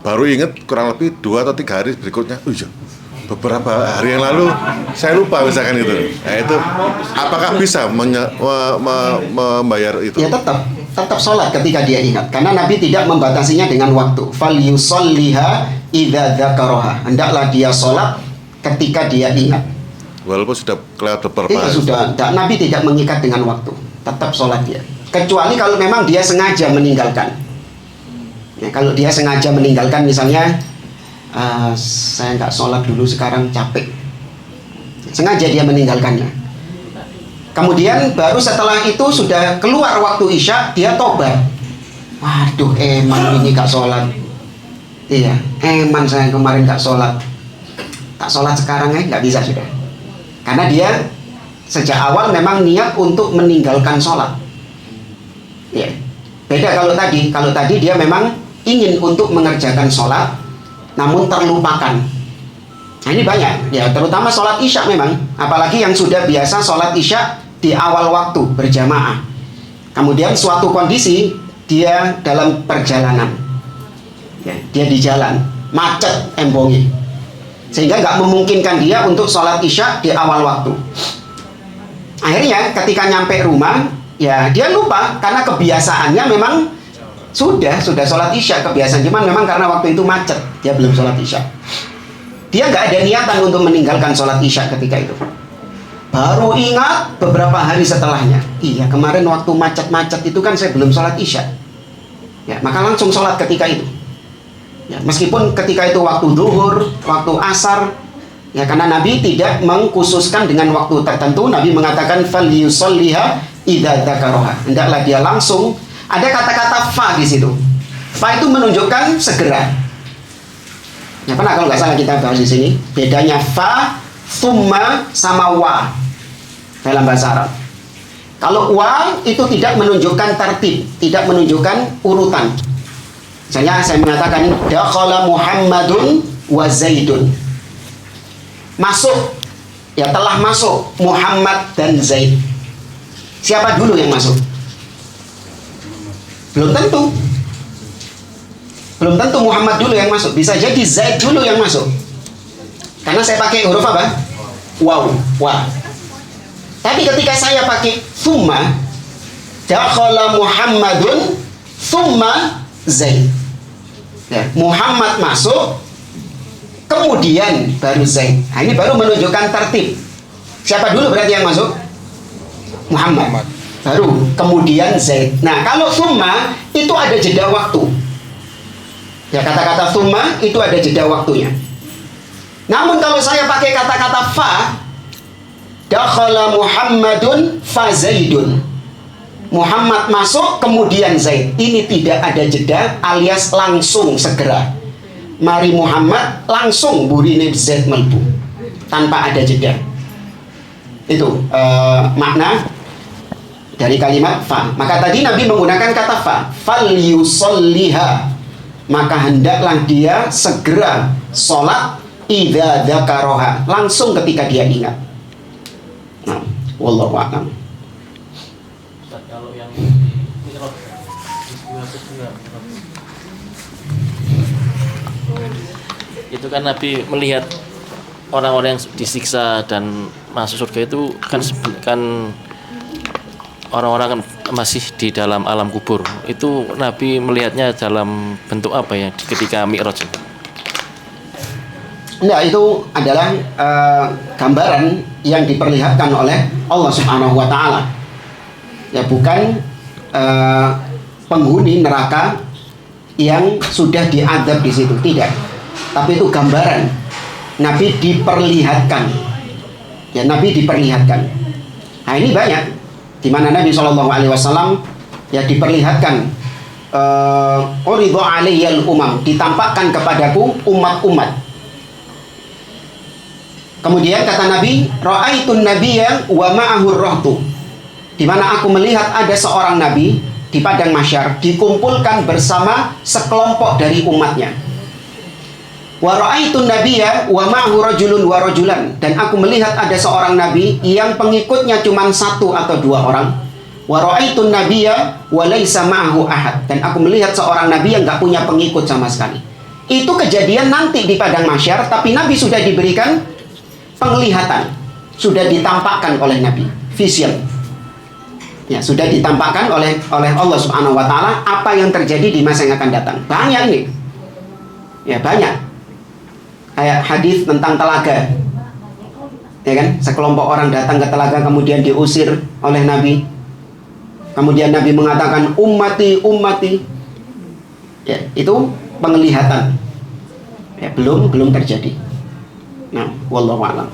Baru ingat kurang lebih 2 atau 3 hari berikutnya, beberapa hari yang lalu saya lupa misalkan itu. Nah itu apakah bisa membayar itu? Ya tetap sholat ketika dia ingat, karena Nabi tidak membatasinya dengan waktu. Fal yusalliha idza dzakaraha. Hendaklah dia sholat ketika dia ingat. Walaupun sudah kelewat beberapa hari. Sudah. Nabi tidak mengikat dengan waktu. Tetap sholat dia. Kecuali kalau memang dia sengaja meninggalkan. Ya, kalau dia sengaja meninggalkan, misalnya saya nggak sholat dulu, sekarang capek. Sengaja dia meninggalkannya. Kemudian baru setelah itu sudah keluar waktu isya, dia tobat. Waduh, eman ini gak sholat. Iya, eman saya kemarin gak sholat. Tak sholat sekarang nggak bisa sudah. Karena dia sejak awal memang niat untuk meninggalkan sholat. Ya. Beda kalau tadi dia memang ingin untuk mengerjakan sholat, namun terlupakan. Nah, ini banyak, ya, terutama sholat isya memang, apalagi yang sudah biasa sholat isya di awal waktu berjamaah. Kemudian suatu kondisi dia dalam perjalanan, ya, dia di jalan, macet embongnya, sehingga nggak memungkinkan dia untuk sholat isya di awal waktu. Akhirnya ketika nyampe rumah, ya dia lupa karena kebiasaannya memang sudah sholat isya kebiasaan, cuman memang karena waktu itu macet dia belum sholat isya. Dia nggak ada niatan untuk meninggalkan sholat isya ketika itu. Baru ingat beberapa hari setelahnya, iya kemarin waktu macet-macet itu kan saya belum sholat isya. Ya, maka langsung sholat ketika itu. Ya, meskipun ketika itu waktu zuhur, waktu asar, ya, karena Nabi tidak mengkhususkan dengan waktu tertentu. Nabi mengatakan falyusalliha idza dzakaraha. Hendaklah dia langsung. Ada kata-kata fa di situ. Fa itu menunjukkan segera. Ya, pernah kalau nggak salah kita bahas di sini bedanya fa, thumma sama wa dalam bahasa Arab. Kalau wa itu tidak menunjukkan tertib, tidak menunjukkan urutan. Misalnya saya mengatakan dakhala Muhammadun wa Zaidun. Masuk, ya telah masuk Muhammad dan Zaid. Siapa dulu yang masuk? Belum tentu. Belum tentu Muhammad dulu yang masuk. Bisa jadi Zaid dulu yang masuk. Karena saya pakai huruf apa? Waw, wa. Tapi ketika saya pakai thumma, dakhala Muhammadun thumma Zaid. Ya, Muhammad masuk, kemudian baru Zaid. Nah, ini baru menunjukkan tertib. Siapa dulu berarti yang masuk? Muhammad. Baru kemudian Zaid. Nah, kalau thumma itu ada jeda waktu. Ya, kata-kata thumma itu ada jeda waktunya. Namun kalau saya pakai kata-kata fa, dakhala Muhammadun fa Zaidun. Muhammad masuk kemudian Zaid. Ini tidak ada jeda alias langsung segera. Mari Muhammad langsung burine Zaid melbu tanpa ada jeda. Itu makna dari kalimat fa. Maka tadi Nabi menggunakan kata fa, falyusalliha, maka hendaklah dia segera sholat idza dzakaraha, langsung ketika dia ingat. Nah, wallahu a'lam. Kalau yang itu kan Nabi melihat orang-orang yang disiksa dan masuk surga itu kan orang-orang kan masih di dalam alam kubur. Itu Nabi melihatnya dalam bentuk apa ya ketika Mi'raj? Nah, itu adalah gambaran yang diperlihatkan oleh Allah Subhanahu wa taala. Ya, bukan penghuni neraka yang sudah diadab di situ, tidak. Tapi itu gambaran. Nabi diperlihatkan. Ya, Nabi diperlihatkan. Nah, ini banyak di mana Nabi SAW ya diperlihatkan uridu alaiyal umam, ditampakkan kepadaku umat-umat. Kemudian kata Nabi, ra'aitun nabiyya wa ma'ahur rahtu, di mana aku melihat ada seorang nabi di padang mahsyar dikumpulkan bersama sekelompok dari umatnya. Wa ra'aitun nabiyya wa ma'ahu rajulun wa rajulan, dan aku melihat ada seorang nabi yang pengikutnya cuma 1 atau 2 orang. Wa ra'aitun nabiyya wa laisa ma'ahu ahad, dan aku melihat seorang nabi yang enggak punya pengikut sama sekali. Itu kejadian nanti di padang mahsyar, tapi Nabi sudah diberikan penglihatan, sudah ditampakkan oleh Nabi, vision. Ya, sudah ditampakkan oleh Allah Subhanahu wa taala apa yang terjadi di masa yang akan datang. Banyak ini. Ya, banyak. Kayak hadis tentang telaga. Ya kan? Sekelompok orang datang ke telaga kemudian diusir oleh Nabi. Kemudian Nabi mengatakan ummati, ummati. Ya, itu penglihatan. Ya, belum terjadi. Nah, wallahu a'lam.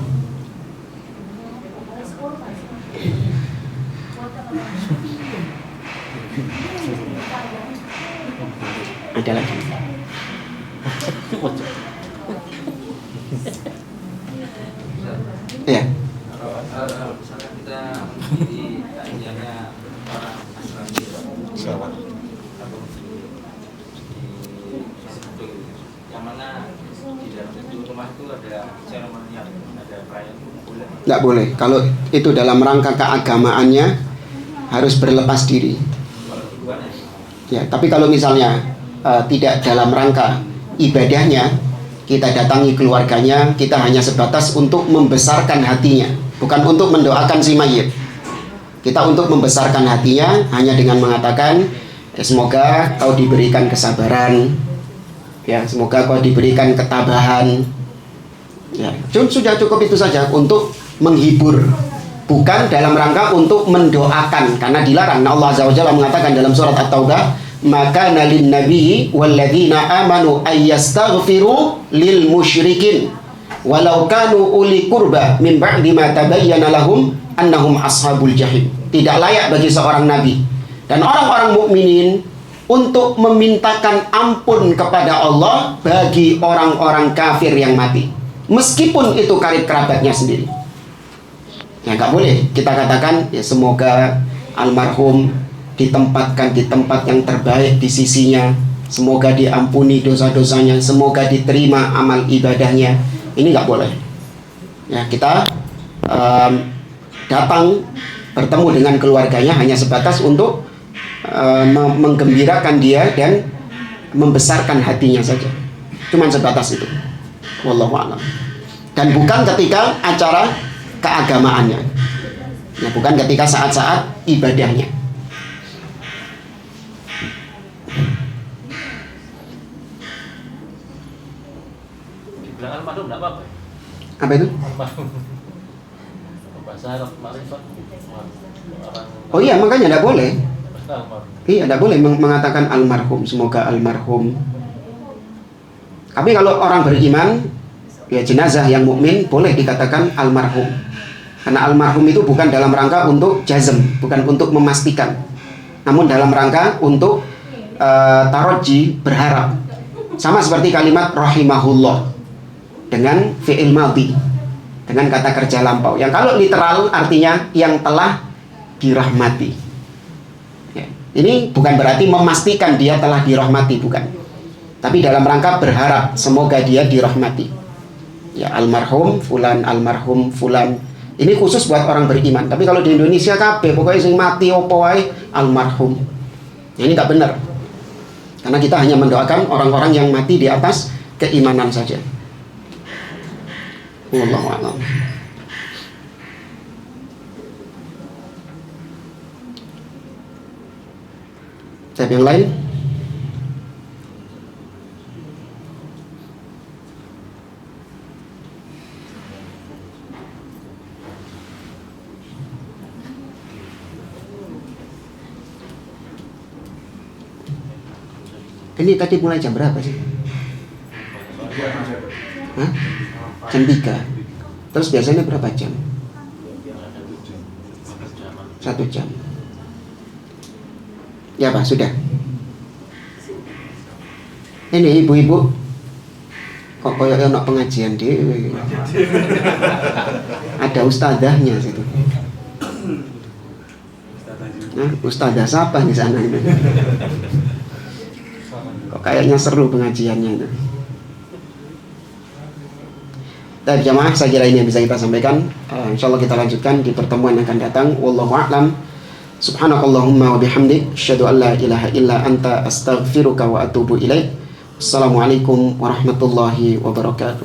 Ada lagi. Kalau Ya. misalnya kita ada di takjiannya orang Nasrani Siapa? atau di Facebook yang mana di dalam itu rumah itu ada seremonial, ada perayaan bulan. Nggak boleh. Kalau itu dalam rangka keagamaannya harus berlepas diri. Kalau hubungan Ya, tapi kalau misalnya tidak dalam rangka ibadahnya, kita datangi keluarganya, kita hanya sebatas untuk membesarkan hatinya, bukan untuk mendoakan si mayit. Kita untuk membesarkan hatinya hanya dengan mengatakan, semoga kau diberikan kesabaran, ya, semoga kau diberikan ketabahan. Ya, sudah cukup itu saja untuk menghibur, bukan dalam rangka untuk mendoakan, karena dilarang. Nah, Allah Azza wa Jalla mengatakan dalam surat At-Taubah, maka nalin nabi walladzina amanu ayyastaghfiru lil musyrikin walau kanu uli qurba min ba'di ma tabayyana lahum annahum ashabul jahim. Tidak layak bagi seorang nabi dan orang-orang mukminin untuk memintakan ampun kepada Allah bagi orang-orang kafir yang mati, meskipun itu karib kerabatnya sendiri. Ya, nggak boleh kita katakan ya semoga almarhum ditempatkan di tempat yang terbaik di sisinya, semoga diampuni dosa-dosanya, semoga diterima amal ibadahnya. Ini nggak boleh. Ya, kita datang bertemu dengan keluarganya hanya sebatas untuk menggembirakan dia dan membesarkan hatinya saja. Cuman sebatas itu. Wallahu a'lam. Dan bukan ketika acara keagamaannya, ya, bukan ketika saat-saat ibadahnya. Dibilang almarhum enggak apa-apa. Apa itu? Almarhum. Bahasa Arab ma'rifat. Orang Oh iya, makanya tidak boleh. almarhum. Iya, tidak boleh mengatakan almarhum, semoga almarhum. Tapi kalau orang beriman, ya jenazah yang mukmin boleh dikatakan almarhum. Karena almarhum itu bukan dalam rangka untuk jazm, bukan untuk memastikan, namun dalam rangka untuk taroji, berharap. Sama seperti kalimat rahimahullah dengan fi'il madhi, dengan kata kerja lampau, yang kalau literal artinya yang telah dirahmati. Ya, ini bukan berarti memastikan dia telah dirahmati, bukan, tapi dalam rangka berharap semoga dia dirahmati. Ya, almarhum fulan, almarhum fulan. Ini khusus buat orang beriman. Tapi kalau di Indonesia kabeh pokoknya sing mati opo wae almarhum. Ya, ini nggak benar. Karena kita hanya mendoakan orang-orang yang mati di atas keimanan saja. Wallahu a'lam. Tab yang lain? Ini tadi mulai jam berapa sih? Hah? Jam 3. Terus biasanya berapa jam? 1 jam. Ya Pak, sudah. Ini ibu-ibu kok koyok ono pengajian dhewe. Ada ustadzahnya situ. Nah, ustadzah siapa di sana itu? Kok kayaknya seru pengajiannya itu. Dan jamaah, saya kira ini yang bisa kita sampaikan. Insyaallah kita lanjutkan di pertemuan yang akan datang. Wallahu a'lam. Subhanakallahumma wa bihamdik, asyhadu an la ilaha illa anta, astaghfiruka wa atubu ilaik. Assalamualaikum warahmatullahi wabarakatuh.